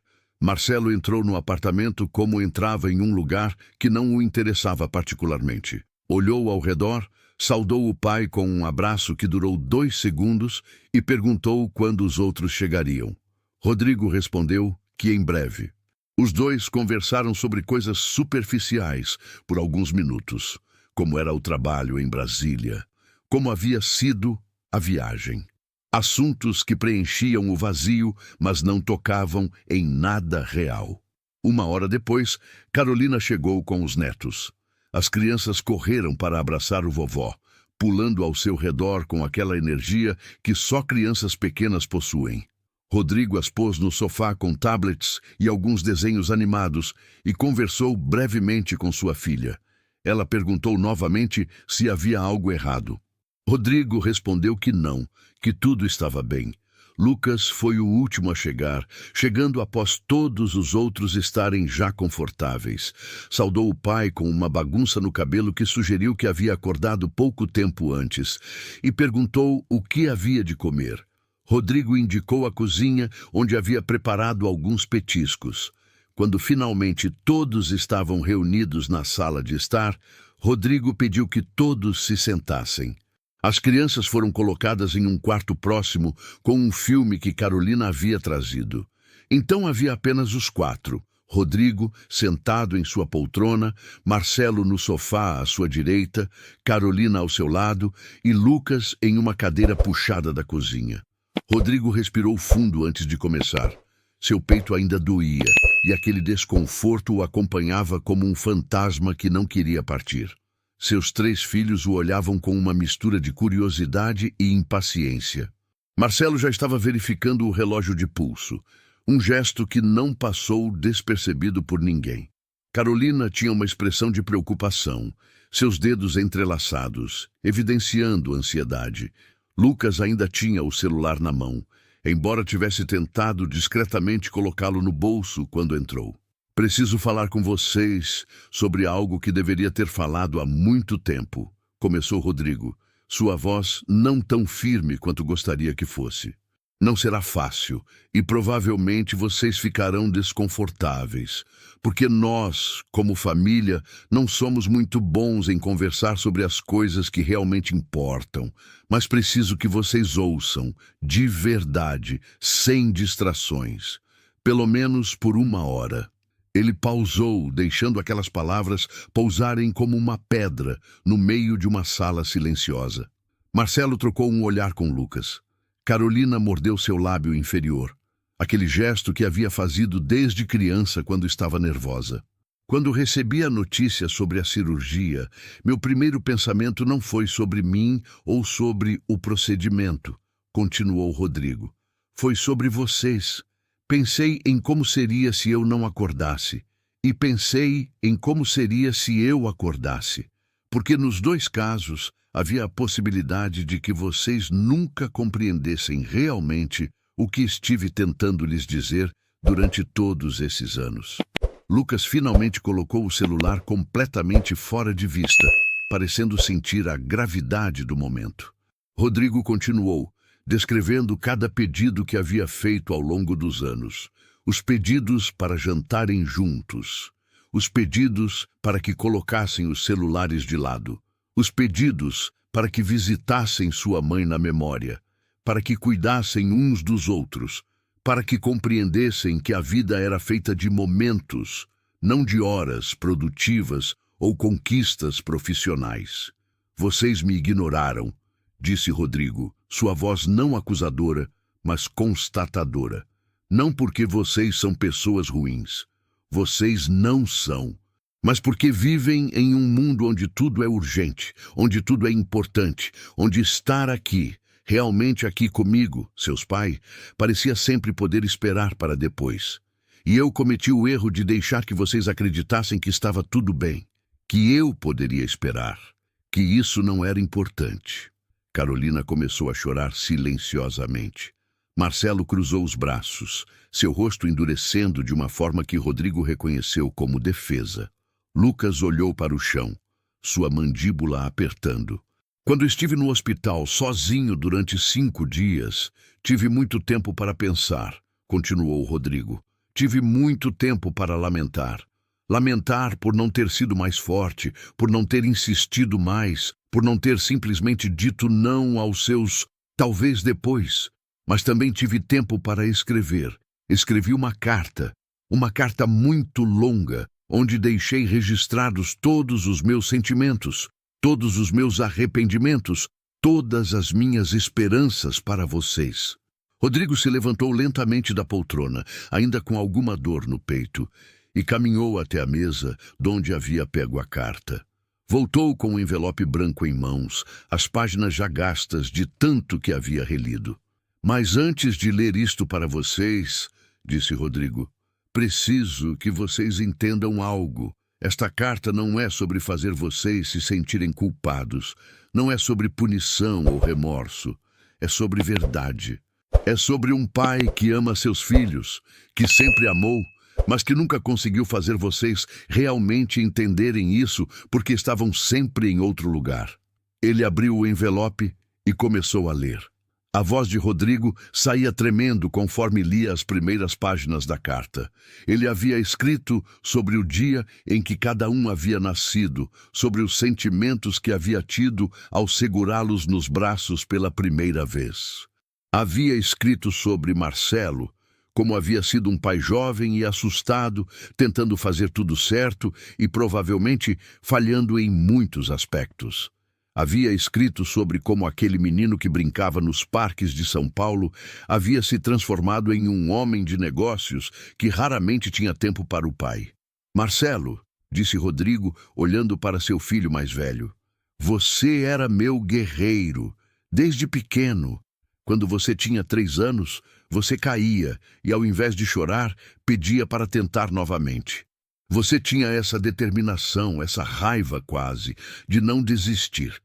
Marcelo entrou no apartamento como entrava em um lugar que não o interessava particularmente. Olhou ao redor, saudou o pai com um abraço que durou 2 segundos e perguntou quando os outros chegariam. Rodrigo respondeu que em breve. Os dois conversaram sobre coisas superficiais por alguns minutos, como era o trabalho em Brasília, como havia sido a viagem. Assuntos que preenchiam o vazio, mas não tocavam em nada real. 1 hora depois, Carolina chegou com os netos. As crianças correram para abraçar o vovó, pulando ao seu redor com aquela energia que só crianças pequenas possuem. Rodrigo as pôs no sofá com tablets e alguns desenhos animados e conversou brevemente com sua filha. Ela perguntou novamente se havia algo errado. Rodrigo respondeu que não, que tudo estava bem. Lucas foi o último a chegar, chegando após todos os outros estarem já confortáveis. Saudou o pai com uma bagunça no cabelo que sugeriu que havia acordado pouco tempo antes e perguntou o que havia de comer. Rodrigo indicou a cozinha, onde havia preparado alguns petiscos. Quando finalmente todos estavam reunidos na sala de estar, Rodrigo pediu que todos se sentassem. As crianças foram colocadas em um quarto próximo com um filme que Carolina havia trazido. Então havia apenas os 4. Rodrigo, sentado em sua poltrona, Marcelo no sofá à sua direita, Carolina ao seu lado e Lucas em uma cadeira puxada da cozinha. Rodrigo respirou fundo antes de começar. Seu peito ainda doía, e aquele desconforto o acompanhava como um fantasma que não queria partir. Seus 3 filhos o olhavam com uma mistura de curiosidade e impaciência. Marcelo já estava verificando o relógio de pulso, um gesto que não passou despercebido por ninguém. Carolina tinha uma expressão de preocupação, seus dedos entrelaçados, evidenciando ansiedade. Lucas ainda tinha o celular na mão, embora tivesse tentado discretamente colocá-lo no bolso quando entrou. Preciso falar com vocês sobre algo que deveria ter falado há muito tempo, começou Rodrigo, sua voz não tão firme quanto gostaria que fosse. Não será fácil e provavelmente vocês ficarão desconfortáveis, porque nós, como família, não somos muito bons em conversar sobre as coisas que realmente importam, mas preciso que vocês ouçam, de verdade, sem distrações, pelo menos por 1 hora. Ele pausou, deixando aquelas palavras pousarem como uma pedra no meio de uma sala silenciosa. Marcelo trocou um olhar com Lucas. Carolina mordeu seu lábio inferior, aquele gesto que havia fazido desde criança quando estava nervosa. Quando recebi a notícia sobre a cirurgia, meu primeiro pensamento não foi sobre mim ou sobre o procedimento, continuou Rodrigo. Foi sobre vocês. Pensei em como seria se eu não acordasse, e pensei em como seria se eu acordasse, porque nos 2 casos havia a possibilidade de que vocês nunca compreendessem realmente o que estive tentando lhes dizer durante todos esses anos. Lucas finalmente colocou o celular completamente fora de vista, parecendo sentir a gravidade do momento. Rodrigo continuou, descrevendo cada pedido que havia feito ao longo dos anos. Os pedidos para jantarem juntos. Os pedidos para que colocassem os celulares de lado. Os pedidos para que visitassem sua mãe na memória, para que cuidassem uns dos outros, para que compreendessem que a vida era feita de momentos, não de horas produtivas ou conquistas profissionais. Vocês me ignoraram, disse Rodrigo, sua voz não acusadora, mas constatadora. Não porque vocês são pessoas ruins. Vocês não são. Mas porque vivem em um mundo onde tudo é urgente, onde tudo é importante, onde estar aqui, realmente aqui comigo, seus pais, parecia sempre poder esperar para depois. E eu cometi o erro de deixar que vocês acreditassem que estava tudo bem, que eu poderia esperar, que isso não era importante. Carolina começou a chorar silenciosamente. Marcelo cruzou os braços, seu rosto endurecendo de uma forma que Rodrigo reconheceu como defesa. Lucas olhou para o chão, sua mandíbula apertando. Quando estive no hospital sozinho durante 5 dias, tive muito tempo para pensar, continuou Rodrigo. Tive muito tempo para lamentar. Lamentar por não ter sido mais forte, por não ter insistido mais, por não ter simplesmente dito não aos seus talvez depois. Mas também tive tempo para escrever. Escrevi uma carta muito longa, onde deixei registrados todos os meus sentimentos, todos os meus arrependimentos, todas as minhas esperanças para vocês. Rodrigo se levantou lentamente da poltrona, ainda com alguma dor no peito, e caminhou até a mesa, donde havia pego a carta. Voltou com o envelope branco em mãos, as páginas já gastas de tanto que havia relido. Mas antes de ler isto para vocês, disse Rodrigo, preciso que vocês entendam algo. Esta carta não é sobre fazer vocês se sentirem culpados. Não é sobre punição ou remorso. É sobre verdade. É sobre um pai que ama seus filhos, que sempre amou, mas que nunca conseguiu fazer vocês realmente entenderem isso porque estavam sempre em outro lugar. Ele abriu o envelope e começou a ler. A voz de Rodrigo saía tremendo conforme lia as primeiras páginas da carta. Ele havia escrito sobre o dia em que cada um havia nascido, sobre os sentimentos que havia tido ao segurá-los nos braços pela primeira vez. Havia escrito sobre Marcelo, como havia sido um pai jovem e assustado, tentando fazer tudo certo e provavelmente falhando em muitos aspectos. Havia escrito sobre como aquele menino que brincava nos parques de São Paulo havia se transformado em um homem de negócios que raramente tinha tempo para o pai. Marcelo, disse Rodrigo, olhando para seu filho mais velho, você era meu guerreiro, desde pequeno. Quando você tinha 3 anos, você caía e, ao invés de chorar, pedia para tentar novamente. Você tinha essa determinação, essa raiva quase, de não desistir.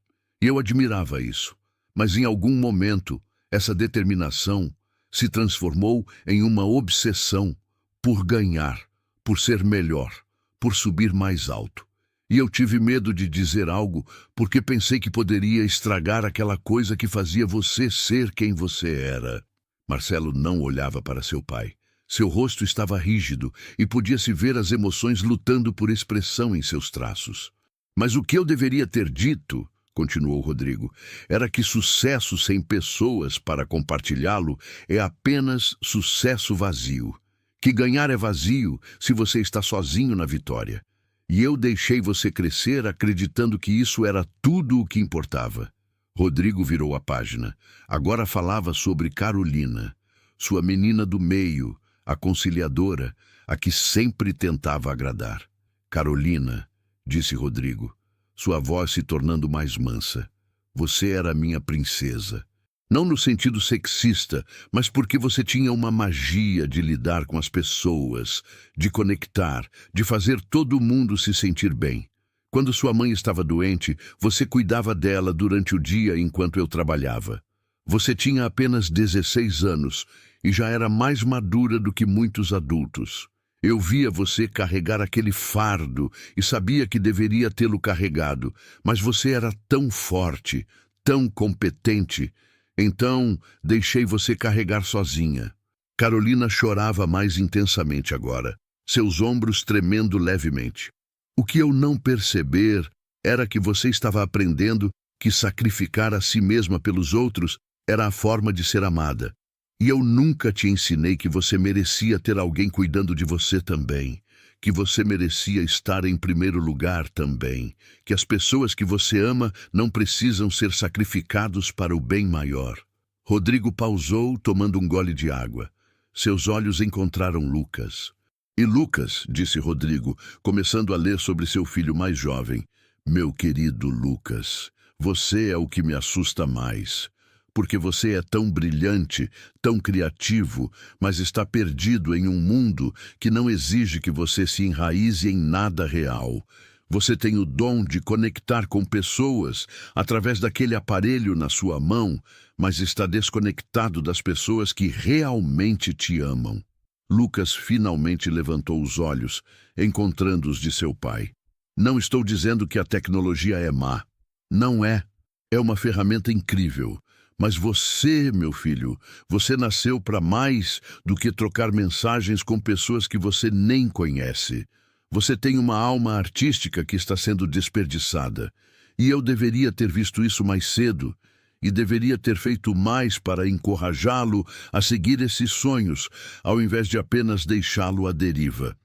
E eu admirava isso. Mas em algum momento, essa determinação se transformou em uma obsessão por ganhar, por ser melhor, por subir mais alto. E eu tive medo de dizer algo porque pensei que poderia estragar aquela coisa que fazia você ser quem você era. Marcelo não olhava para seu pai. Seu rosto estava rígido e podia-se ver as emoções lutando por expressão em seus traços. Mas o que eu deveria ter dito, continuou Rodrigo, era que sucesso sem pessoas para compartilhá-lo é apenas sucesso vazio. Que ganhar é vazio se você está sozinho na vitória. E eu deixei você crescer acreditando que isso era tudo o que importava. Rodrigo virou a página. Agora falava sobre Carolina, sua menina do meio, a conciliadora, a que sempre tentava agradar. Carolina, disse Rodrigo, sua voz se tornando mais mansa. Você era minha princesa. Não no sentido sexista, mas porque você tinha uma magia de lidar com as pessoas, de conectar, de fazer todo mundo se sentir bem. Quando sua mãe estava doente, você cuidava dela durante o dia enquanto eu trabalhava. Você tinha apenas 16 anos e já era mais madura do que muitos adultos. Eu via você carregar aquele fardo e sabia que deveria tê-lo carregado, mas você era tão forte, tão competente. Então, deixei você carregar sozinha. Carolina chorava mais intensamente agora, seus ombros tremendo levemente. O que eu não perceber era que você estava aprendendo que sacrificar a si mesma pelos outros era a forma de ser amada. E eu nunca te ensinei que você merecia ter alguém cuidando de você também, que você merecia estar em primeiro lugar também, que as pessoas que você ama não precisam ser sacrificados para o bem maior. Rodrigo pausou, tomando um gole de água. Seus olhos encontraram Lucas. E Lucas, disse Rodrigo, começando a ler sobre seu filho mais jovem, meu querido Lucas, você é o que me assusta mais, porque você é tão brilhante, tão criativo, mas está perdido em um mundo que não exige que você se enraize em nada real. Você tem o dom de conectar com pessoas através daquele aparelho na sua mão, mas está desconectado das pessoas que realmente te amam. Lucas finalmente levantou os olhos, encontrando-os de seu pai. Não estou dizendo que a tecnologia é má. Não é. É uma ferramenta incrível. Mas você, meu filho, você nasceu para mais do que trocar mensagens com pessoas que você nem conhece. Você tem uma alma artística que está sendo desperdiçada. E eu deveria ter visto isso mais cedo. E deveria ter feito mais para encorajá-lo a seguir esses sonhos, ao invés de apenas deixá-lo à deriva.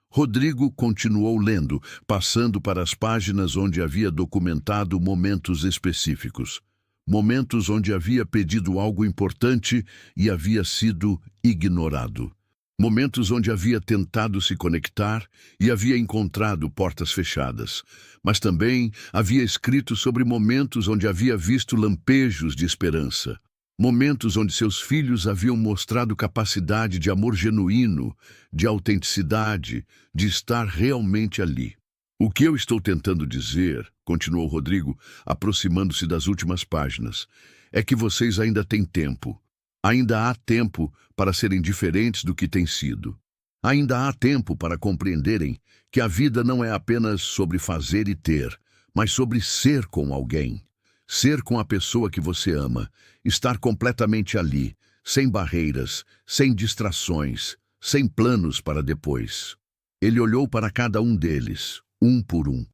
Rodrigo continuou lendo, passando para as páginas onde havia documentado momentos específicos. Momentos onde havia pedido algo importante e havia sido ignorado. Momentos onde havia tentado se conectar e havia encontrado portas fechadas. Mas também havia escrito sobre momentos onde havia visto lampejos de esperança. Momentos onde seus filhos haviam mostrado capacidade de amor genuíno, de autenticidade, de estar realmente ali. O que eu estou tentando dizer, continuou Rodrigo, aproximando-se das últimas páginas, é que vocês ainda têm tempo. Ainda há tempo para serem diferentes do que têm sido. Ainda há tempo para compreenderem que a vida não é apenas sobre fazer e ter, mas sobre ser com alguém. Ser com a pessoa que você ama, estar completamente ali, sem barreiras, sem distrações, sem planos para depois. Ele olhou para cada um deles, um por um.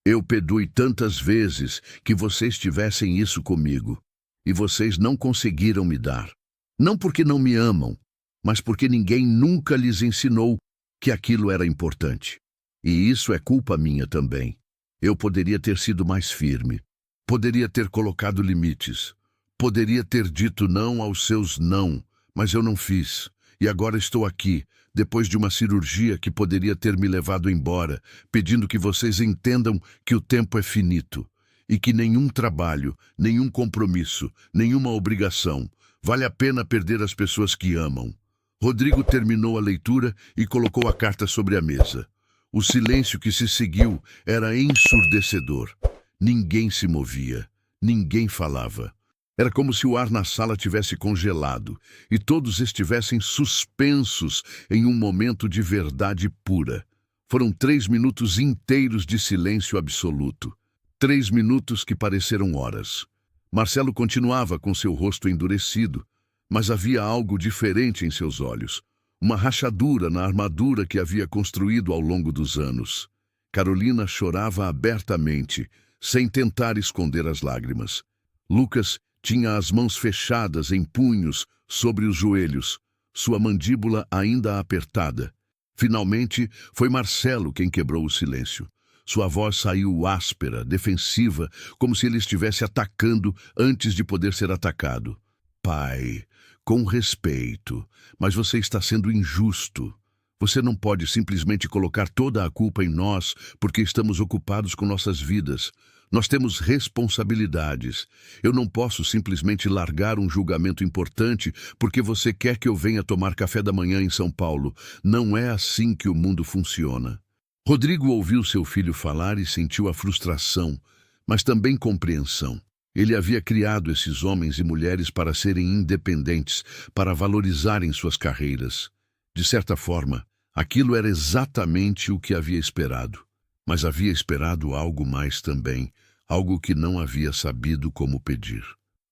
Eu perdoei tantas vezes que vocês tivessem isso comigo, e vocês não conseguiram me dar. Não porque não me amam, mas porque ninguém nunca lhes ensinou que aquilo era importante. E isso é culpa minha também. Eu poderia ter sido mais firme. Poderia ter colocado limites. Poderia ter dito não aos seus não, mas eu não fiz. E agora estou aqui, depois de uma cirurgia que poderia ter me levado embora, pedindo que vocês entendam que o tempo é finito e que nenhum trabalho, nenhum compromisso, nenhuma obrigação vale a pena perder as pessoas que amam. Rodrigo terminou a leitura e colocou a carta sobre a mesa. O silêncio que se seguiu era ensurdecedor. Ninguém se movia, ninguém falava. Era como se o ar na sala tivesse congelado e todos estivessem suspensos em um momento de verdade pura. Foram 3 minutos inteiros de silêncio absoluto. 3 minutos que pareceram horas. Marcelo continuava com seu rosto endurecido, mas havia algo diferente em seus olhos. Uma rachadura na armadura que havia construído ao longo dos anos. Carolina chorava abertamente, sem tentar esconder as lágrimas. Lucas tinha as mãos fechadas em punhos sobre os joelhos, sua mandíbula ainda apertada. Finalmente, foi Marcelo quem quebrou o silêncio. Sua voz saiu áspera, defensiva, como se ele estivesse atacando antes de poder ser atacado. Pai, com respeito, mas você está sendo injusto. Você não pode simplesmente colocar toda a culpa em nós porque estamos ocupados com nossas vidas. Nós temos responsabilidades. Eu não posso simplesmente largar um julgamento importante porque você quer que eu venha tomar café da manhã em São Paulo. Não é assim que o mundo funciona. Rodrigo ouviu seu filho falar e sentiu a frustração, mas também compreensão. Ele havia criado esses homens e mulheres para serem independentes, para valorizarem suas carreiras. De certa forma, aquilo era exatamente o que havia esperado. Mas havia esperado algo mais também, algo que não havia sabido como pedir.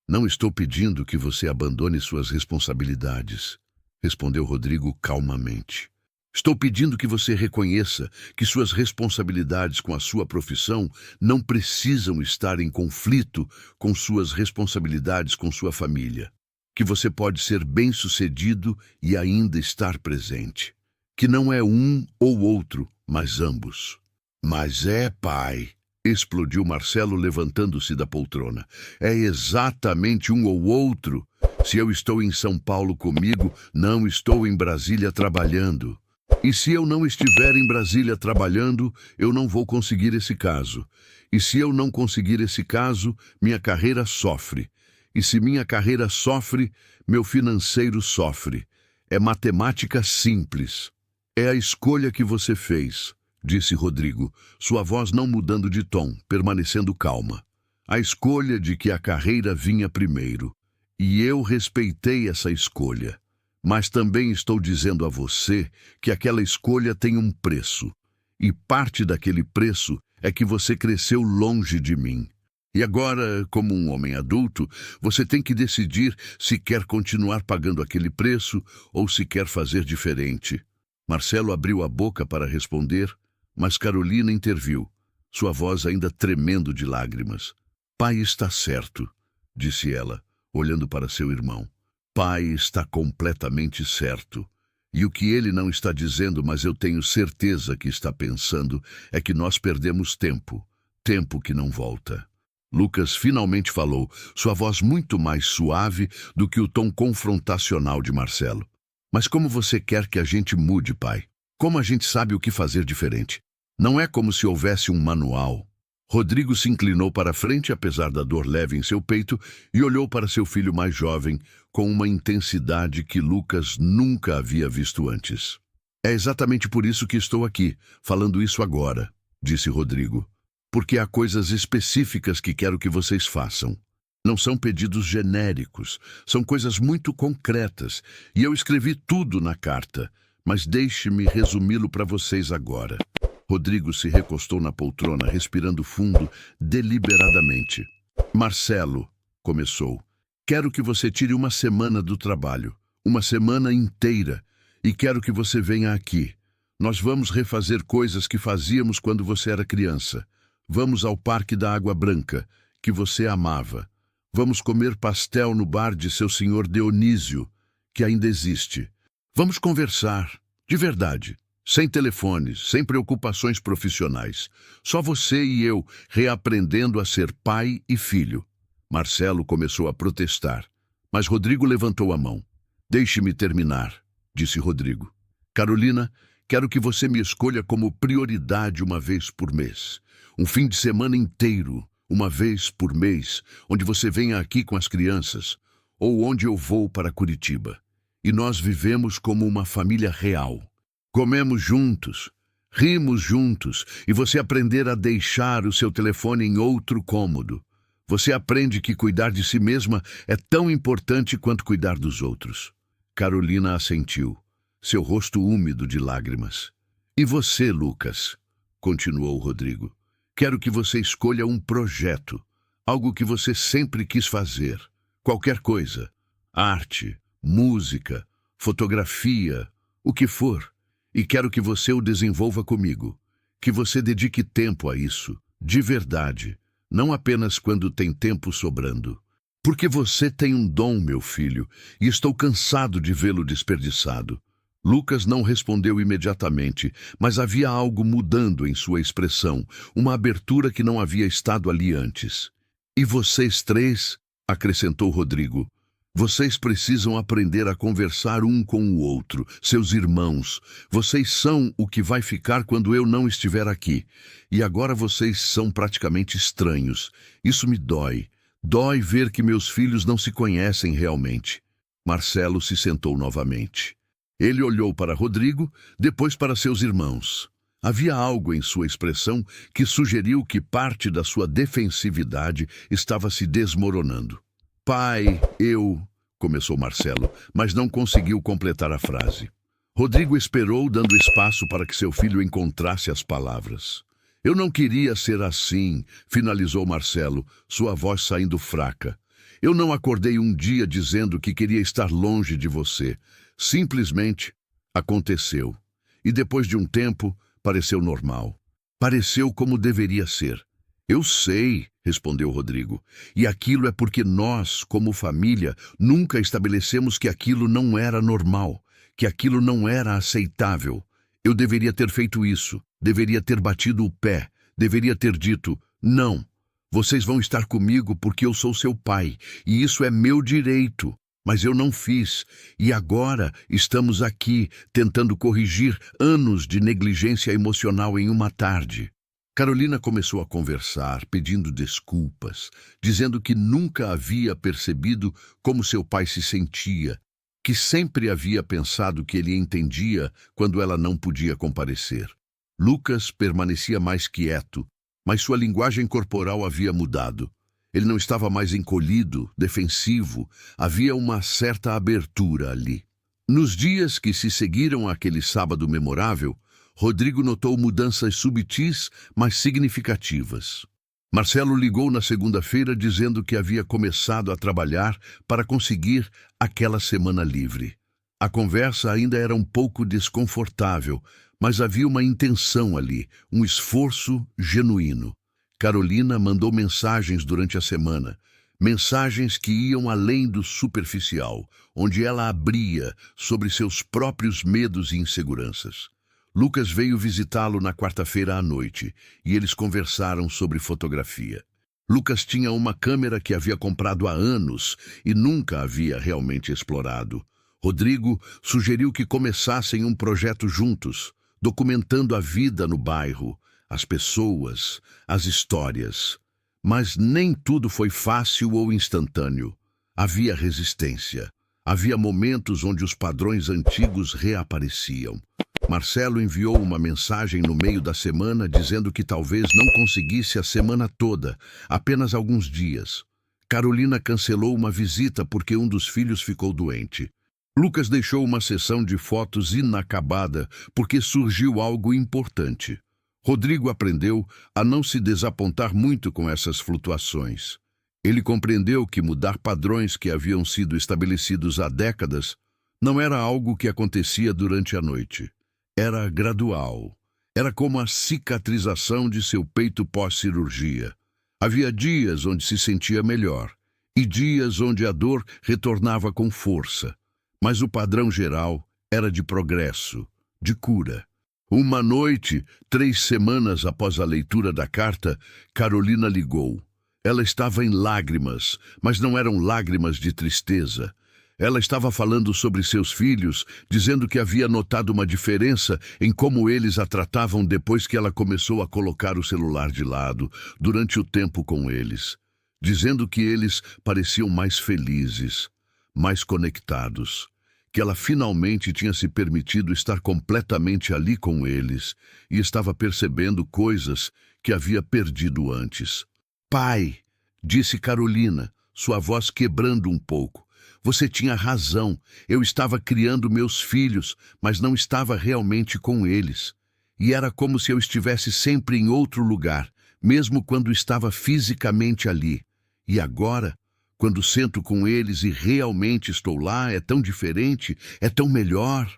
Não estou pedindo que você abandone suas responsabilidades, respondeu Rodrigo calmamente. Estou pedindo que você reconheça que suas responsabilidades com a sua profissão não precisam estar em conflito com suas responsabilidades com sua família. Que você pode ser bem-sucedido e ainda estar presente. Que não é um ou outro, mas ambos. Mas é, pai, explodiu Marcelo levantando-se da poltrona. É exatamente um ou outro. Se eu estou em São Paulo comigo, não estou em Brasília trabalhando. E se eu não estiver em Brasília trabalhando, eu não vou conseguir esse caso. E se eu não conseguir esse caso, minha carreira sofre. E se minha carreira sofre, meu financeiro sofre. É matemática simples. É a escolha que você fez, disse Rodrigo, sua voz não mudando de tom, permanecendo calma. A escolha de que a carreira vinha primeiro. E eu respeitei essa escolha. Mas também estou dizendo a você que aquela escolha tem um preço. E parte daquele preço é que você cresceu longe de mim. E agora, como um homem adulto, você tem que decidir se quer continuar pagando aquele preço ou se quer fazer diferente. Marcelo abriu a boca para responder, mas Carolina interviu, sua voz ainda tremendo de lágrimas. Pai está certo, disse ela, olhando para seu irmão. Pai está completamente certo. E o que ele não está dizendo, mas eu tenho certeza que está pensando, é que nós perdemos tempo. Tempo que não volta. Lucas finalmente falou, sua voz muito mais suave do que o tom confrontacional de Marcelo. Mas como você quer que a gente mude, pai? Como a gente sabe o que fazer diferente? Não é como se houvesse um manual. Rodrigo se inclinou para a frente, apesar da dor leve em seu peito, e olhou para seu filho mais jovem com uma intensidade que Lucas nunca havia visto antes. É exatamente por isso que estou aqui, falando isso agora, disse Rodrigo. Porque há coisas específicas que quero que vocês façam. Não são pedidos genéricos, são coisas muito concretas, e eu escrevi tudo na carta, mas deixe-me resumi-lo para vocês agora. Rodrigo se recostou na poltrona, respirando fundo, deliberadamente. Marcelo, começou, quero que você tire uma semana do trabalho, uma semana inteira, e quero que você venha aqui. Nós vamos refazer coisas que fazíamos quando você era criança. Vamos ao Parque da Água Branca, que você amava. Vamos comer pastel no bar de seu senhor Dionísio, que ainda existe. Vamos conversar, de verdade. Sem telefones, sem preocupações profissionais. Só você e eu reaprendendo a ser pai e filho. Marcelo começou a protestar, mas Rodrigo levantou a mão. Deixe-me terminar, disse Rodrigo. Carolina, quero que você me escolha como prioridade uma vez por mês. Um fim de semana inteiro, uma vez por mês, onde você venha aqui com as crianças, ou onde eu vou para Curitiba. E nós vivemos como uma família real. Comemos juntos, rimos juntos, e você aprender a deixar o seu telefone em outro cômodo. Você aprende que cuidar de si mesma é tão importante quanto cuidar dos outros. Carolina assentiu, seu rosto úmido de lágrimas. E você, Lucas? Continuou Rodrigo. Quero que você escolha um projeto, algo que você sempre quis fazer. Qualquer coisa. Arte, música, fotografia, o que for. E quero que você o desenvolva comigo. Que você dedique tempo a isso, de verdade, não apenas quando tem tempo sobrando. Porque você tem um dom, meu filho, e estou cansado de vê-lo desperdiçado. Lucas não respondeu imediatamente, mas havia algo mudando em sua expressão, uma abertura que não havia estado ali antes. E vocês três, acrescentou Rodrigo, vocês precisam aprender a conversar um com o outro, seus irmãos. Vocês são o que vai ficar quando eu não estiver aqui. E agora vocês são praticamente estranhos. Isso me dói. Dói ver que meus filhos não se conhecem realmente. Marcelo se sentou novamente. Ele olhou para Rodrigo, depois para seus irmãos. Havia algo em sua expressão que sugeriu que parte da sua defensividade estava se desmoronando. Pai, começou Marcelo, mas não conseguiu completar a frase. Rodrigo esperou, dando espaço para que seu filho encontrasse as palavras. Eu não queria ser assim, finalizou Marcelo, sua voz saindo fraca. Eu não acordei um dia dizendo que queria estar longe de você. Simplesmente aconteceu. e depois de um tempo, pareceu normal. Pareceu como deveria ser. Eu sei, respondeu Rodrigo, e aquilo é porque nós, como família, nunca estabelecemos que aquilo não era normal, que aquilo não era aceitável. Eu deveria ter feito isso, deveria ter batido o pé, deveria ter dito, não, vocês vão estar comigo porque eu sou seu pai, e isso é meu direito. Mas eu não fiz, e agora estamos aqui tentando corrigir anos de negligência emocional em uma tarde. Carolina começou a conversar, pedindo desculpas, dizendo que nunca havia percebido como seu pai se sentia, que sempre havia pensado que ele entendia quando ela não podia comparecer. Lucas permanecia mais quieto, mas sua linguagem corporal havia mudado. Ele não estava mais encolhido, defensivo, havia uma certa abertura ali. Nos dias que se seguiram àquele sábado memorável, Rodrigo notou mudanças sutis, mas significativas. Marcelo ligou na segunda-feira dizendo que havia começado a trabalhar para conseguir aquela semana livre. A conversa ainda era um pouco desconfortável, mas havia uma intenção ali, um esforço genuíno. Carolina mandou mensagens durante a semana, mensagens que iam além do superficial, onde ela abria sobre seus próprios medos e inseguranças. Lucas veio visitá-lo na quarta-feira à noite, e eles conversaram sobre fotografia. Lucas tinha uma câmera que havia comprado há anos e nunca havia realmente explorado. Rodrigo sugeriu que começassem um projeto juntos, documentando a vida no bairro, as pessoas, as histórias. Mas nem tudo foi fácil ou instantâneo. Havia resistência. Havia momentos onde os padrões antigos reapareciam. Marcelo enviou uma mensagem no meio da semana dizendo que talvez não conseguisse a semana toda, apenas alguns dias. Carolina cancelou uma visita porque um dos filhos ficou doente. Lucas deixou uma sessão de fotos inacabada porque surgiu algo importante. Rodrigo aprendeu a não se desapontar muito com essas flutuações. Ele compreendeu que mudar padrões que haviam sido estabelecidos há décadas não era algo que acontecia durante a noite. Era gradual. Era como a cicatrização de seu peito pós-cirurgia. Havia dias onde se sentia melhor e dias onde a dor retornava com força. Mas o padrão geral era de progresso, de cura. Uma noite, 3 semanas após a leitura da carta, Carolina ligou. Ela estava em lágrimas, mas não eram lágrimas de tristeza. Ela estava falando sobre seus filhos, dizendo que havia notado uma diferença em como eles a tratavam depois que ela começou a colocar o celular de lado, durante o tempo com eles. Dizendo que eles pareciam mais felizes, mais conectados, que ela finalmente tinha se permitido estar completamente ali com eles e estava percebendo coisas que havia perdido antes. Pai, disse Carolina, sua voz quebrando um pouco. Você tinha razão, eu estava criando meus filhos, mas não estava realmente com eles. E era como se eu estivesse sempre em outro lugar, mesmo quando estava fisicamente ali. E agora, quando sento com eles e realmente estou lá, é tão diferente, é tão melhor.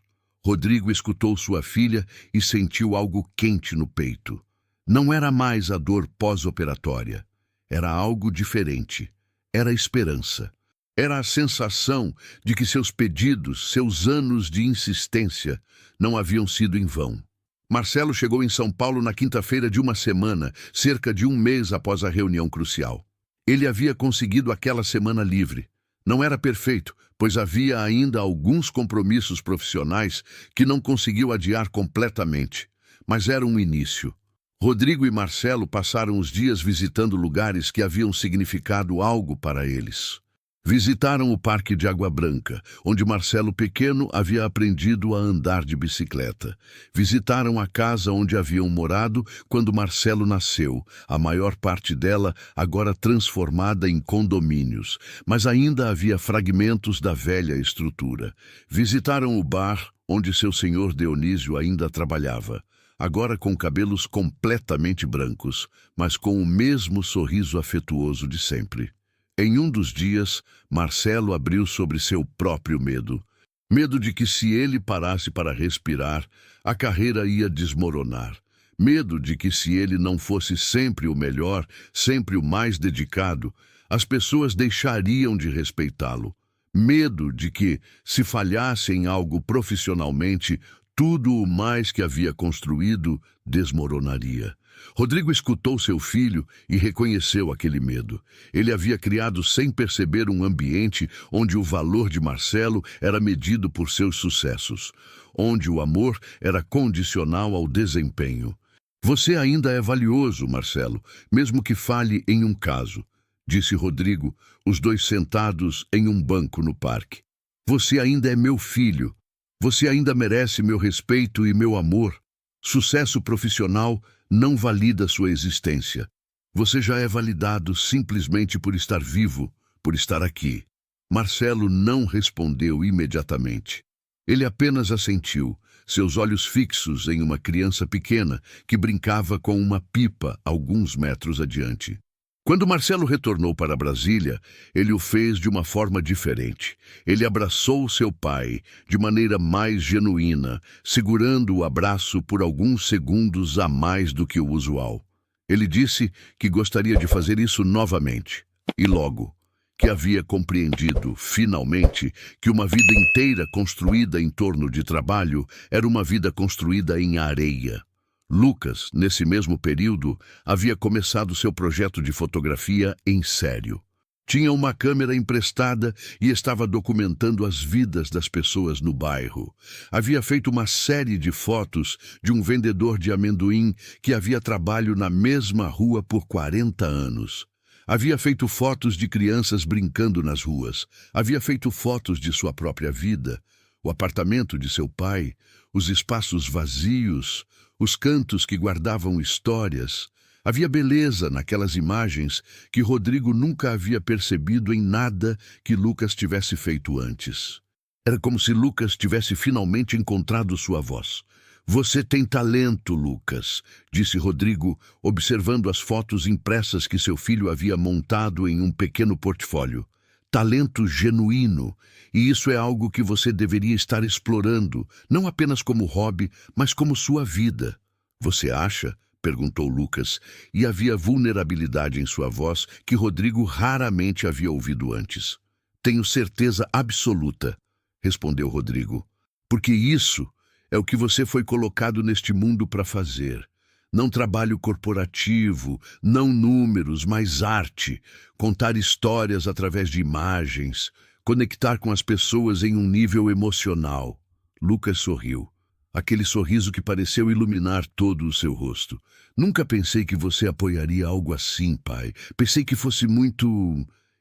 Rodrigo escutou sua filha e sentiu algo quente no peito. Não era mais a dor pós-operatória. Era algo diferente. Era esperança. Era a sensação de que seus pedidos, seus anos de insistência, não haviam sido em vão. Marcelo chegou em São Paulo na quinta-feira de uma semana, cerca de um mês após a reunião crucial. Ele havia conseguido aquela semana livre. Não era perfeito, pois havia ainda alguns compromissos profissionais que não conseguiu adiar completamente. Mas era um início. Rodrigo e Marcelo passaram os dias visitando lugares que haviam significado algo para eles. Visitaram o Parque de Água Branca, onde Marcelo pequeno havia aprendido a andar de bicicleta. Visitaram a casa onde haviam morado quando Marcelo nasceu, a maior parte dela agora transformada em condomínios, mas ainda havia fragmentos da velha estrutura. Visitaram o bar onde seu senhor Dionísio ainda trabalhava, agora com cabelos completamente brancos, mas com o mesmo sorriso afetuoso de sempre. Em um dos dias, Marcelo abriu sobre seu próprio medo. Medo de que, se ele parasse para respirar, a carreira ia desmoronar. Medo de que, se ele não fosse sempre o melhor, sempre o mais dedicado, as pessoas deixariam de respeitá-lo. Medo de que, se falhasse em algo profissionalmente, tudo o mais que havia construído desmoronaria. Rodrigo escutou seu filho e reconheceu aquele medo. Ele havia criado sem perceber um ambiente onde o valor de Marcelo era medido por seus sucessos, onde o amor era condicional ao desempenho. Você ainda é valioso, Marcelo, mesmo que falhe em um caso, disse Rodrigo, os dois sentados em um banco no parque. Você ainda é meu filho. Você ainda merece meu respeito e meu amor. Sucesso profissional não valida sua existência. Você já é validado simplesmente por estar vivo, por estar aqui. Marcelo não respondeu imediatamente. Ele apenas assentiu, seus olhos fixos em uma criança pequena que brincava com uma pipa alguns metros adiante. Quando Marcelo retornou para Brasília, ele o fez de uma forma diferente. Ele abraçou seu pai de maneira mais genuína, segurando o abraço por alguns segundos a mais do que o usual. Ele disse que gostaria de fazer isso novamente, e logo, que havia compreendido, finalmente, que uma vida inteira construída em torno de trabalho era uma vida construída em areia. Lucas, nesse mesmo período, havia começado seu projeto de fotografia em sério. Tinha uma câmera emprestada e estava documentando as vidas das pessoas no bairro. Havia feito uma série de fotos de um vendedor de amendoim que havia trabalho na mesma rua por 40 anos. Havia feito fotos de crianças brincando nas ruas. Havia feito fotos de sua própria vida, o apartamento de seu pai, os espaços vazios, os cantos que guardavam histórias. Havia beleza naquelas imagens que Rodrigo nunca havia percebido em nada que Lucas tivesse feito antes. Era como se Lucas tivesse finalmente encontrado sua voz. Você tem talento, Lucas, disse Rodrigo, observando as fotos impressas que seu filho havia montado em um pequeno portfólio. Talento genuíno, e isso é algo que você deveria estar explorando, não apenas como hobby, mas como sua vida. Você acha? Perguntou Lucas, e havia vulnerabilidade em sua voz que Rodrigo raramente havia ouvido antes. Tenho certeza absoluta, respondeu Rodrigo, porque isso é o que você foi colocado neste mundo para fazer. Não trabalho corporativo, não números, mas arte, contar histórias através de imagens, conectar com as pessoas em um nível emocional. Lucas sorriu. Aquele sorriso que pareceu iluminar todo o seu rosto. Nunca pensei que você apoiaria algo assim, pai. Pensei que fosse muito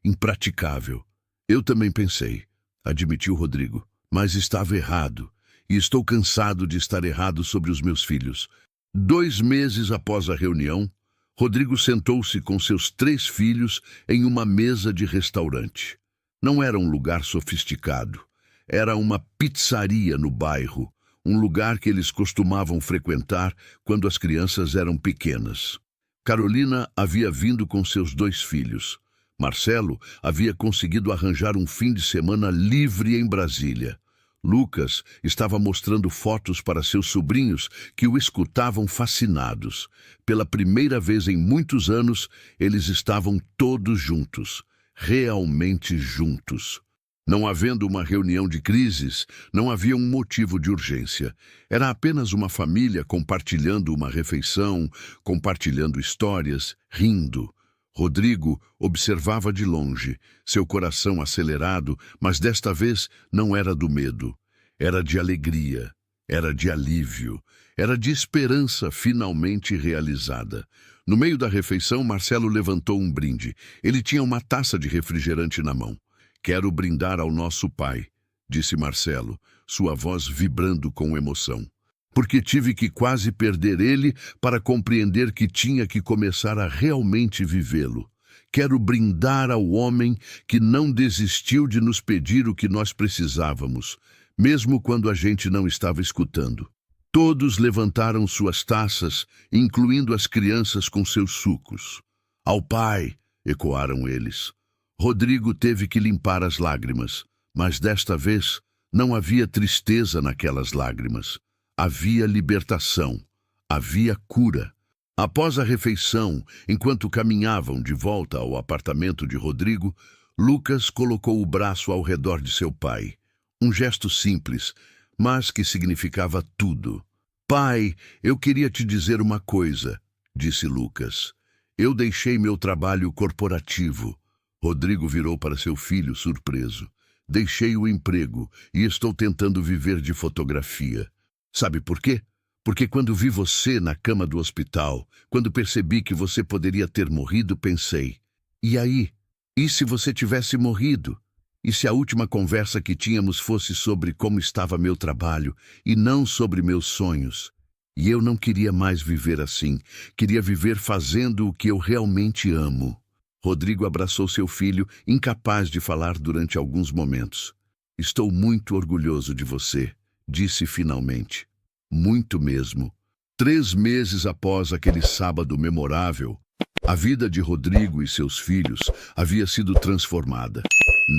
impraticável. Eu também pensei, admitiu Rodrigo, mas estava errado. E estou cansado de estar errado sobre os meus filhos. 2 meses após a reunião, Rodrigo sentou-se com seus 3 filhos em uma mesa de restaurante. Não era um lugar sofisticado. Era uma pizzaria no bairro, um lugar que eles costumavam frequentar quando as crianças eram pequenas. Carolina havia vindo com seus 2 filhos. Marcelo havia conseguido arranjar um fim de semana livre em Brasília. Lucas estava mostrando fotos para seus sobrinhos que o escutavam fascinados. Pela primeira vez em muitos anos, eles estavam todos juntos, realmente juntos. Não havendo uma reunião de crises, não havia um motivo de urgência. Era apenas uma família compartilhando uma refeição, compartilhando histórias, rindo. Rodrigo observava de longe, seu coração acelerado, mas desta vez não era do medo. Era de alegria, era de alívio, era de esperança finalmente realizada. No meio da refeição, Marcelo levantou um brinde. Ele tinha uma taça de refrigerante na mão. Quero brindar ao nosso pai, disse Marcelo, sua voz vibrando com emoção. Porque tive que quase perder ele para compreender que tinha que começar a realmente vivê-lo. Quero brindar ao homem que não desistiu de nos pedir o que nós precisávamos, mesmo quando a gente não estava escutando. Todos levantaram suas taças, incluindo as crianças com seus sucos. Ao pai, ecoaram eles. Rodrigo teve que limpar as lágrimas, mas desta vez Não havia tristeza naquelas lágrimas. Havia libertação. Havia cura. Após a refeição, enquanto caminhavam de volta ao apartamento de Rodrigo, Lucas colocou o braço ao redor de seu pai. Um gesto simples, mas que significava tudo. Pai, eu queria te dizer uma coisa, disse Lucas. Eu deixei meu trabalho corporativo. Rodrigo virou para seu filho, surpreso. Deixei o emprego e estou tentando viver de fotografia. Sabe por quê? Porque quando vi você na cama do hospital, quando percebi que você poderia ter morrido, pensei, e aí? E se você tivesse morrido? E se a última conversa que tínhamos fosse sobre como estava meu trabalho e não sobre meus sonhos? E eu não queria mais viver assim. Queria viver fazendo o que eu realmente amo. Rodrigo abraçou seu filho, incapaz de falar durante alguns momentos. Estou muito orgulhoso de você, disse finalmente. Muito mesmo. 3 meses após aquele sábado memorável, a vida de Rodrigo e seus filhos havia sido transformada.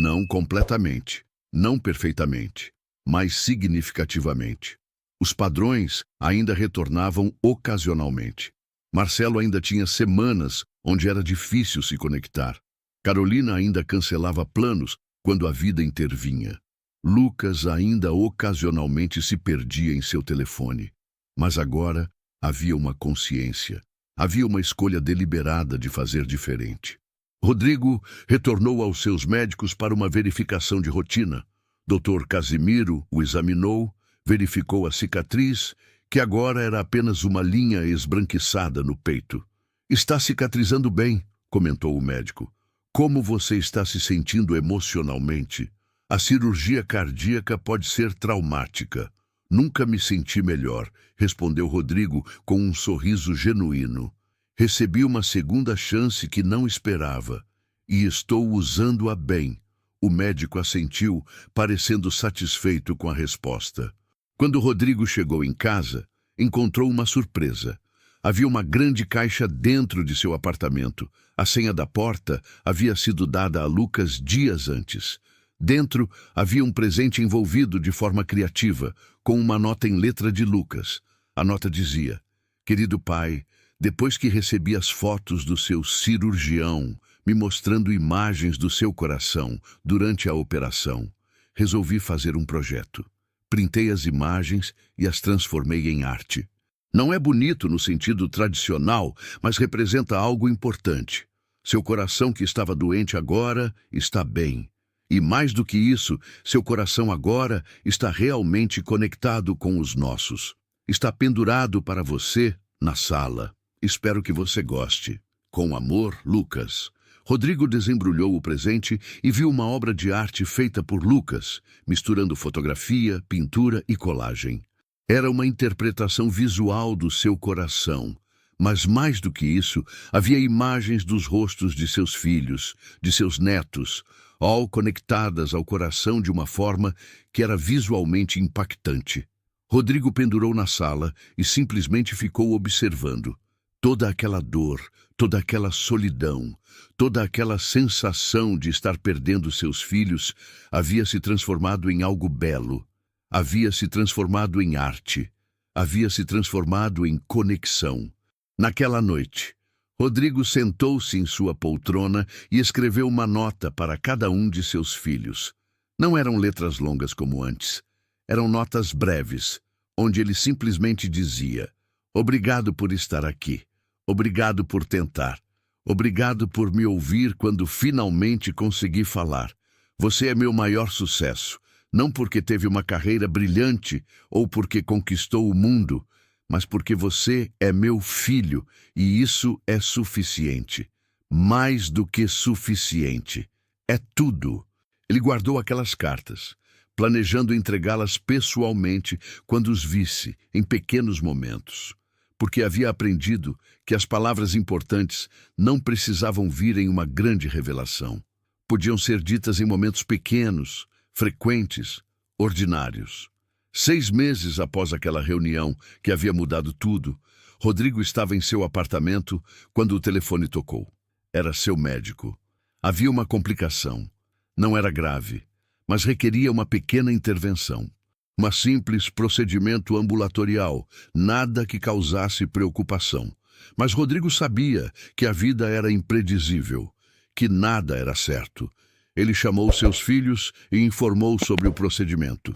Não completamente, não perfeitamente, mas significativamente. Os padrões ainda retornavam ocasionalmente. Marcelo ainda tinha semanas onde era difícil se conectar. Carolina ainda cancelava planos quando a vida intervinha. Lucas ainda ocasionalmente se perdia em seu telefone. Mas agora havia uma consciência. Havia uma escolha deliberada de fazer diferente. Rodrigo retornou aos seus médicos para uma verificação de rotina. Dr. Casimiro o examinou, verificou a cicatriz, que agora era apenas uma linha esbranquiçada no peito. Está cicatrizando bem, comentou o médico. Como você está se sentindo emocionalmente? A cirurgia cardíaca pode ser traumática. Nunca me senti melhor, respondeu Rodrigo com um sorriso genuíno. Recebi uma segunda chance que não esperava, e estou usando-a bem. O médico assentiu, parecendo satisfeito com a resposta. Quando Rodrigo chegou em casa, encontrou uma surpresa. Havia uma grande caixa dentro de seu apartamento. A senha da porta havia sido dada a Lucas dias antes. Dentro havia um presente envolvido de forma criativa, com uma nota em letra de Lucas. A nota dizia: Querido pai, depois que recebi as fotos do seu cirurgião, me mostrando imagens do seu coração durante a operação, resolvi fazer um projeto. Printei as imagens e as transformei em arte. Não é bonito no sentido tradicional, mas representa algo importante. Seu coração que estava doente agora está bem. E mais do que isso, seu coração agora está realmente conectado com os nossos. Está pendurado para você na sala. Espero que você goste. Com amor, Lucas. Rodrigo desembrulhou o presente e viu uma obra de arte feita por Lucas, misturando fotografia, pintura e colagem. Era uma interpretação visual do seu coração, mas mais do que isso, havia imagens dos rostos de seus filhos, de seus netos, all conectadas ao coração de uma forma que era visualmente impactante. Rodrigo pendurou na sala e simplesmente ficou observando. Toda aquela dor, toda aquela solidão, toda aquela sensação de estar perdendo seus filhos havia se transformado em algo belo, havia se transformado em arte, havia se transformado em conexão. Naquela noite, Rodrigo sentou-se em sua poltrona e escreveu uma nota para cada um de seus filhos. Não eram letras longas como antes, eram notas breves, onde ele simplesmente dizia: Obrigado por estar aqui. Obrigado por tentar. Obrigado por me ouvir quando finalmente consegui falar. Você é meu maior sucesso, não porque teve uma carreira brilhante ou porque conquistou o mundo, mas porque você é meu filho e isso é suficiente. Mais do que suficiente. É tudo. Ele guardou aquelas cartas, planejando entregá-las pessoalmente quando os visse, em pequenos momentos. Porque havia aprendido que as palavras importantes não precisavam vir em uma grande revelação. Podiam ser ditas em momentos pequenos, frequentes, ordinários. 6 meses após aquela reunião que havia mudado tudo, Rodrigo estava em seu apartamento quando o telefone tocou. Era seu médico. Havia uma complicação. Não era grave, mas requeria uma pequena intervenção. Um simples procedimento ambulatorial, nada que causasse preocupação. Mas Rodrigo sabia que a vida era imprevisível, que nada era certo. Ele chamou seus filhos e informou sobre o procedimento.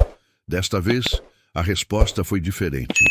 Desta vez, a resposta foi diferente.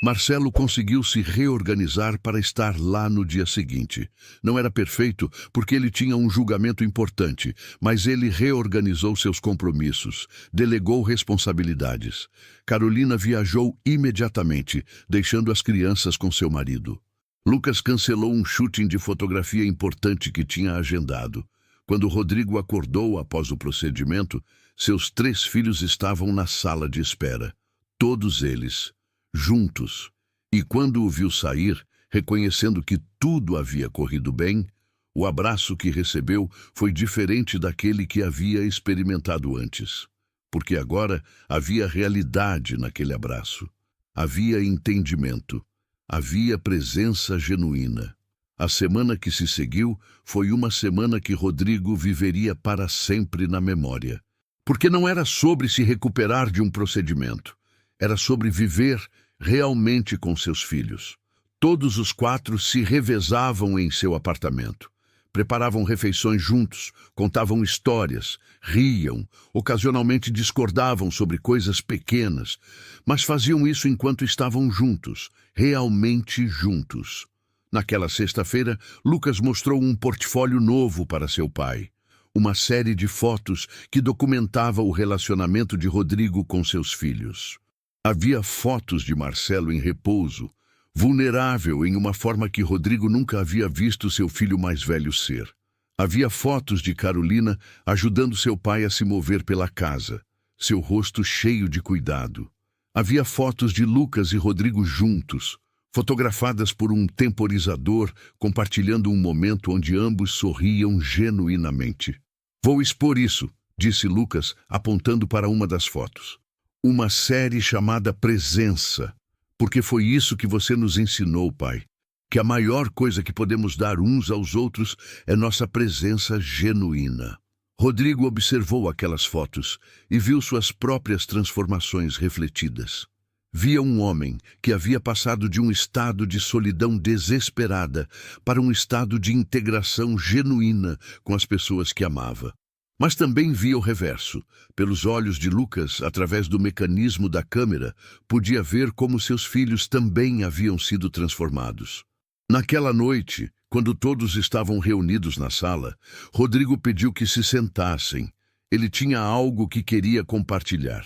Marcelo conseguiu se reorganizar para estar lá no dia seguinte. Não era perfeito porque ele tinha um julgamento importante, mas ele reorganizou seus compromissos, delegou responsabilidades. Carolina viajou imediatamente, deixando as crianças com seu marido. Lucas cancelou um shooting de fotografia importante que tinha agendado. Quando Rodrigo acordou após o procedimento, seus 3 filhos estavam na sala de espera. Todos eles, juntos. E quando o viu sair, reconhecendo que tudo havia corrido bem, o abraço que recebeu foi diferente daquele que havia experimentado antes. Porque agora havia realidade naquele abraço. Havia entendimento. Havia presença genuína. A semana que se seguiu foi uma semana que Rodrigo viveria para sempre na memória. Porque não era sobre se recuperar de um procedimento. Era sobre viver realmente com seus filhos. Todos os 4 se revezavam em seu apartamento. Preparavam refeições juntos, contavam histórias, riam, ocasionalmente discordavam sobre coisas pequenas, mas faziam isso enquanto estavam juntos, realmente juntos. Naquela sexta-feira, Lucas mostrou um portfólio novo para seu pai. Uma série de fotos que documentava o relacionamento de Rodrigo com seus filhos. Havia fotos de Marcelo em repouso, vulnerável em uma forma que Rodrigo nunca havia visto seu filho mais velho ser. Havia fotos de Carolina ajudando seu pai a se mover pela casa, seu rosto cheio de cuidado. Havia fotos de Lucas e Rodrigo juntos, fotografadas por um temporizador, compartilhando um momento onde ambos sorriam genuinamente. "Vou expor isso", disse Lucas, apontando para uma das fotos. "Uma série chamada Presença, porque foi isso que você nos ensinou, pai. Que a maior coisa que podemos dar uns aos outros é nossa presença genuína." Rodrigo observou aquelas fotos e viu suas próprias transformações refletidas. Via um homem que havia passado de um estado de solidão desesperada para um estado de integração genuína com as pessoas que amava. Mas também via o reverso. Pelos olhos de Lucas, através do mecanismo da câmera, podia ver como seus filhos também haviam sido transformados. Naquela noite, quando todos estavam reunidos na sala, Rodrigo pediu que se sentassem. Ele tinha algo que queria compartilhar.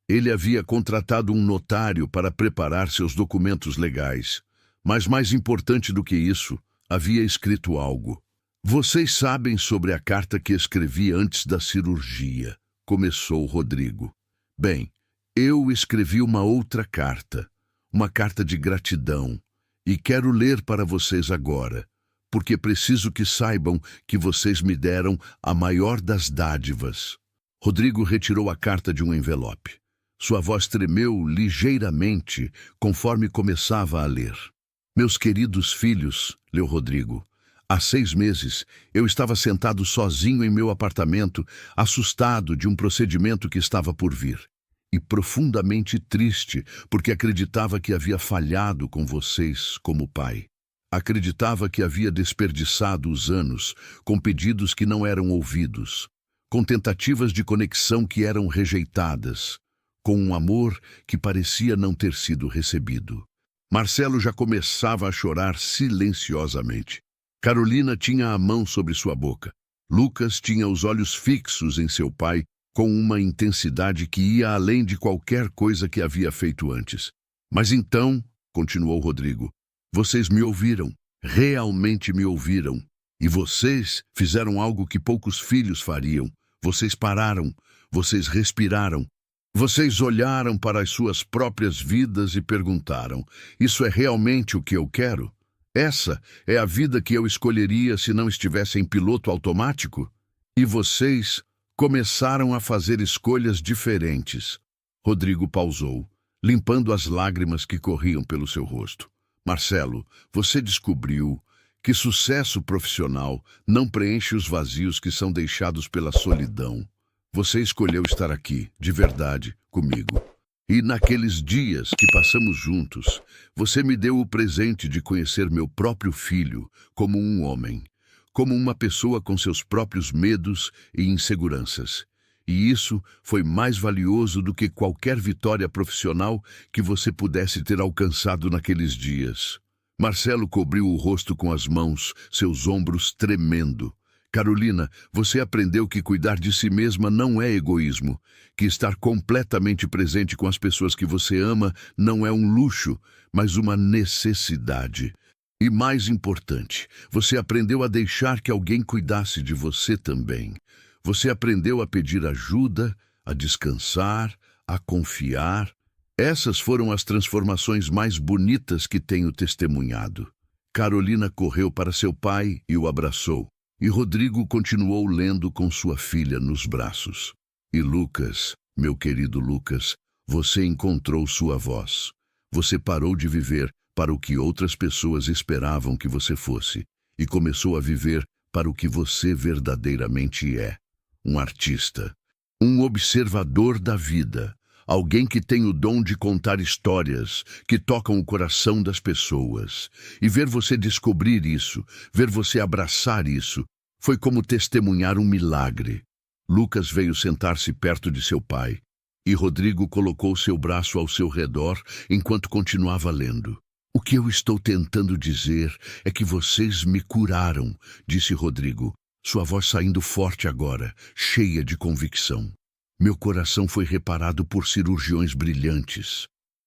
Ele havia contratado um notário para preparar seus documentos legais. Mas mais importante do que isso, havia escrito algo. "Vocês sabem sobre a carta que escrevi antes da cirurgia", começou Rodrigo. "Bem, eu escrevi uma outra carta, uma carta de gratidão, e quero ler para vocês agora, porque preciso que saibam que vocês me deram a maior das dádivas." Rodrigo retirou a carta de um envelope. Sua voz tremeu ligeiramente conforme começava a ler. "Meus queridos filhos", leu Rodrigo, "há 6 meses, eu estava sentado sozinho em meu apartamento, assustado de um procedimento que estava por vir. E profundamente triste, porque acreditava que havia falhado com vocês como pai. Acreditava que havia desperdiçado os anos, com pedidos que não eram ouvidos, com tentativas de conexão que eram rejeitadas, com um amor que parecia não ter sido recebido." Marcelo já começava a chorar silenciosamente. Carolina tinha a mão sobre sua boca. Lucas tinha os olhos fixos em seu pai, com uma intensidade que ia além de qualquer coisa que havia feito antes. "Mas então", continuou Rodrigo, "vocês me ouviram, realmente me ouviram. E vocês fizeram algo que poucos filhos fariam. Vocês pararam, vocês respiraram. Vocês olharam para as suas próprias vidas e perguntaram: isso é realmente o que eu quero? Essa é a vida que eu escolheria se não estivesse em piloto automático? E vocês começaram a fazer escolhas diferentes." Rodrigo pausou, limpando as lágrimas que corriam pelo seu rosto. "Marcelo, você descobriu que sucesso profissional não preenche os vazios que são deixados pela solidão. Você escolheu estar aqui, de verdade, comigo. E naqueles dias que passamos juntos, você me deu o presente de conhecer meu próprio filho como um homem, como uma pessoa com seus próprios medos e inseguranças. E isso foi mais valioso do que qualquer vitória profissional que você pudesse ter alcançado naqueles dias. Marcelo cobriu o rosto com as mãos, seus ombros tremendo. Carolina, você aprendeu que cuidar de si mesma não é egoísmo, que estar completamente presente com as pessoas que você ama não é um luxo, mas uma necessidade. E mais importante, você aprendeu a deixar que alguém cuidasse de você também. Você aprendeu a pedir ajuda, a descansar, a confiar. Essas foram as transformações mais bonitas que tenho testemunhado. Carolina correu para seu pai e o abraçou. E Rodrigo continuou lendo com sua filha nos braços. E Lucas, meu querido Lucas, você encontrou sua voz. Você parou de viver para o que outras pessoas esperavam que você fosse e começou a viver para o que você verdadeiramente é. Um artista, um observador da vida, alguém que tem o dom de contar histórias que tocam o coração das pessoas. E ver você descobrir isso, ver você abraçar isso, foi como testemunhar um milagre. Lucas veio sentar-se perto de seu pai, e Rodrigo colocou seu braço ao seu redor enquanto continuava lendo. O que eu estou tentando dizer é que vocês me curaram, disse Rodrigo, sua voz saindo forte agora, cheia de convicção. Meu coração foi reparado por cirurgiões brilhantes.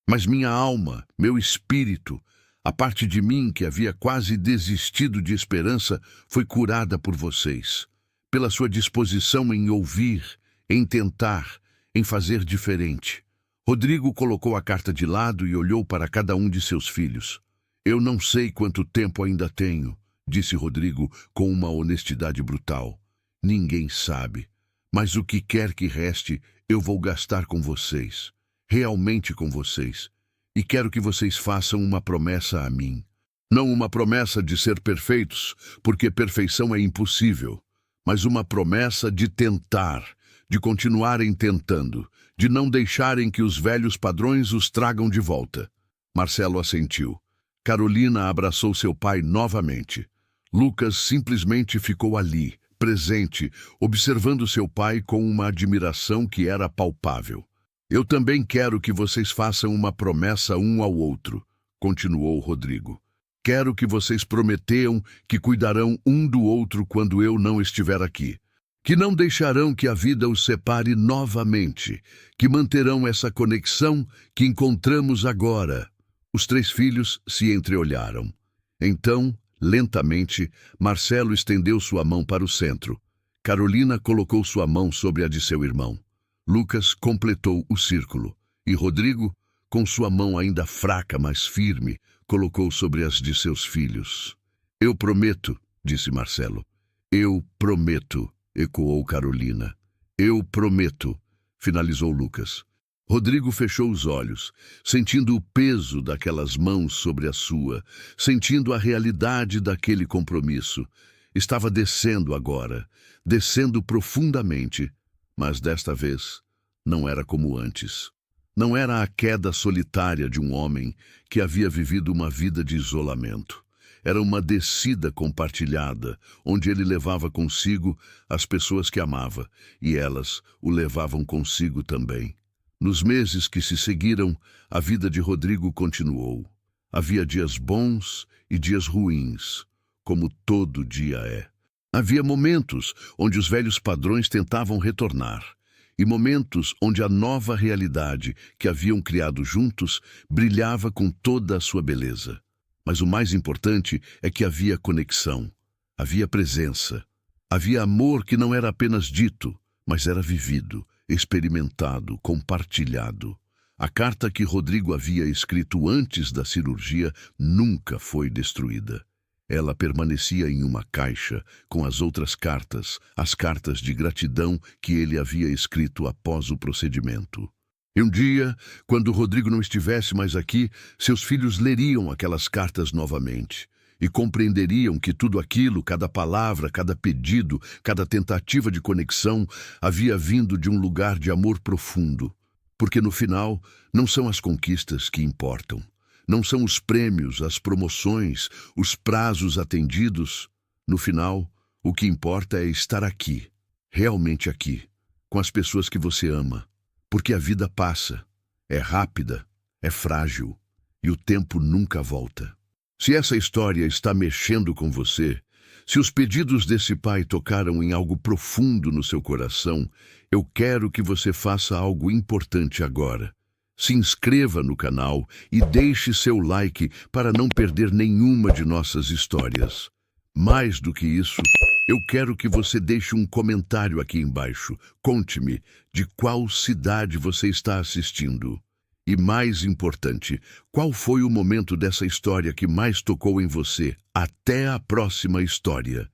Mas minha alma, meu espírito, a parte de mim que havia quase desistido de esperança, foi curada por vocês. Pela sua disposição em ouvir, em tentar, em fazer diferente. Rodrigo colocou a carta de lado e olhou para cada um de seus filhos. Eu não sei quanto tempo ainda tenho, disse Rodrigo com uma honestidade brutal. Ninguém sabe. Mas o que quer que reste, eu vou gastar com vocês. Realmente com vocês. E quero que vocês façam uma promessa a mim. Não uma promessa de ser perfeitos, porque perfeição é impossível. Mas uma promessa de tentar, de continuarem tentando, de não deixarem que os velhos padrões os tragam de volta. Marcelo assentiu. Carolina abraçou seu pai novamente. Lucas simplesmente ficou ali, presente, observando seu pai com uma admiração que era palpável. Eu também quero que vocês façam uma promessa um ao outro, continuou Rodrigo. Quero que vocês prometam que cuidarão um do outro quando eu não estiver aqui. Que não deixarão que a vida os separe novamente, que manterão essa conexão que encontramos agora. Os três filhos se entreolharam. Então, lentamente, Marcelo estendeu sua mão para o centro. Carolina colocou sua mão sobre a de seu irmão. Lucas completou o círculo. E Rodrigo, com sua mão ainda fraca, mas firme, colocou sobre as de seus filhos. Eu prometo, disse Marcelo. Eu prometo, ecoou Carolina. Eu prometo, finalizou Lucas. Rodrigo fechou os olhos, sentindo o peso daquelas mãos sobre a sua, sentindo a realidade daquele compromisso. Estava descendo agora, descendo profundamente, mas desta vez não era como antes. Não era a queda solitária de um homem que havia vivido uma vida de isolamento. Era uma descida compartilhada, onde ele levava consigo as pessoas que amava, e elas o levavam consigo também. Nos meses que se seguiram, a vida de Rodrigo continuou. Havia dias bons e dias ruins, como todo dia é. Havia momentos onde os velhos padrões tentavam retornar, e momentos onde a nova realidade que haviam criado juntos brilhava com toda a sua beleza. Mas o mais importante é que havia conexão, havia presença, havia amor que não era apenas dito, mas era vivido, experimentado, compartilhado. A carta que Rodrigo havia escrito antes da cirurgia nunca foi destruída. Ela permanecia em uma caixa com as outras cartas, as cartas de gratidão que ele havia escrito após o procedimento. E um dia, quando Rodrigo não estivesse mais aqui, seus filhos leriam aquelas cartas novamente. e compreenderiam que tudo aquilo, cada palavra, cada pedido, cada tentativa de conexão, havia vindo de um lugar de amor profundo. Porque no final, não são as conquistas que importam. Não são os prêmios, as promoções, os prazos atendidos. No final, o que importa é estar aqui, realmente aqui, com as pessoas que você ama. Porque a vida passa, é rápida, é frágil, e o tempo nunca volta. Se essa história está mexendo com você, se os pedidos desse pai tocaram em algo profundo no seu coração, eu quero que você faça algo importante agora. Se inscreva no canal e deixe seu like para não perder nenhuma de nossas histórias. Mais do que isso, eu quero que você deixe um comentário aqui embaixo. Conte-me de qual cidade você está assistindo. E mais importante, qual foi o momento dessa história que mais tocou em você? Até a próxima história.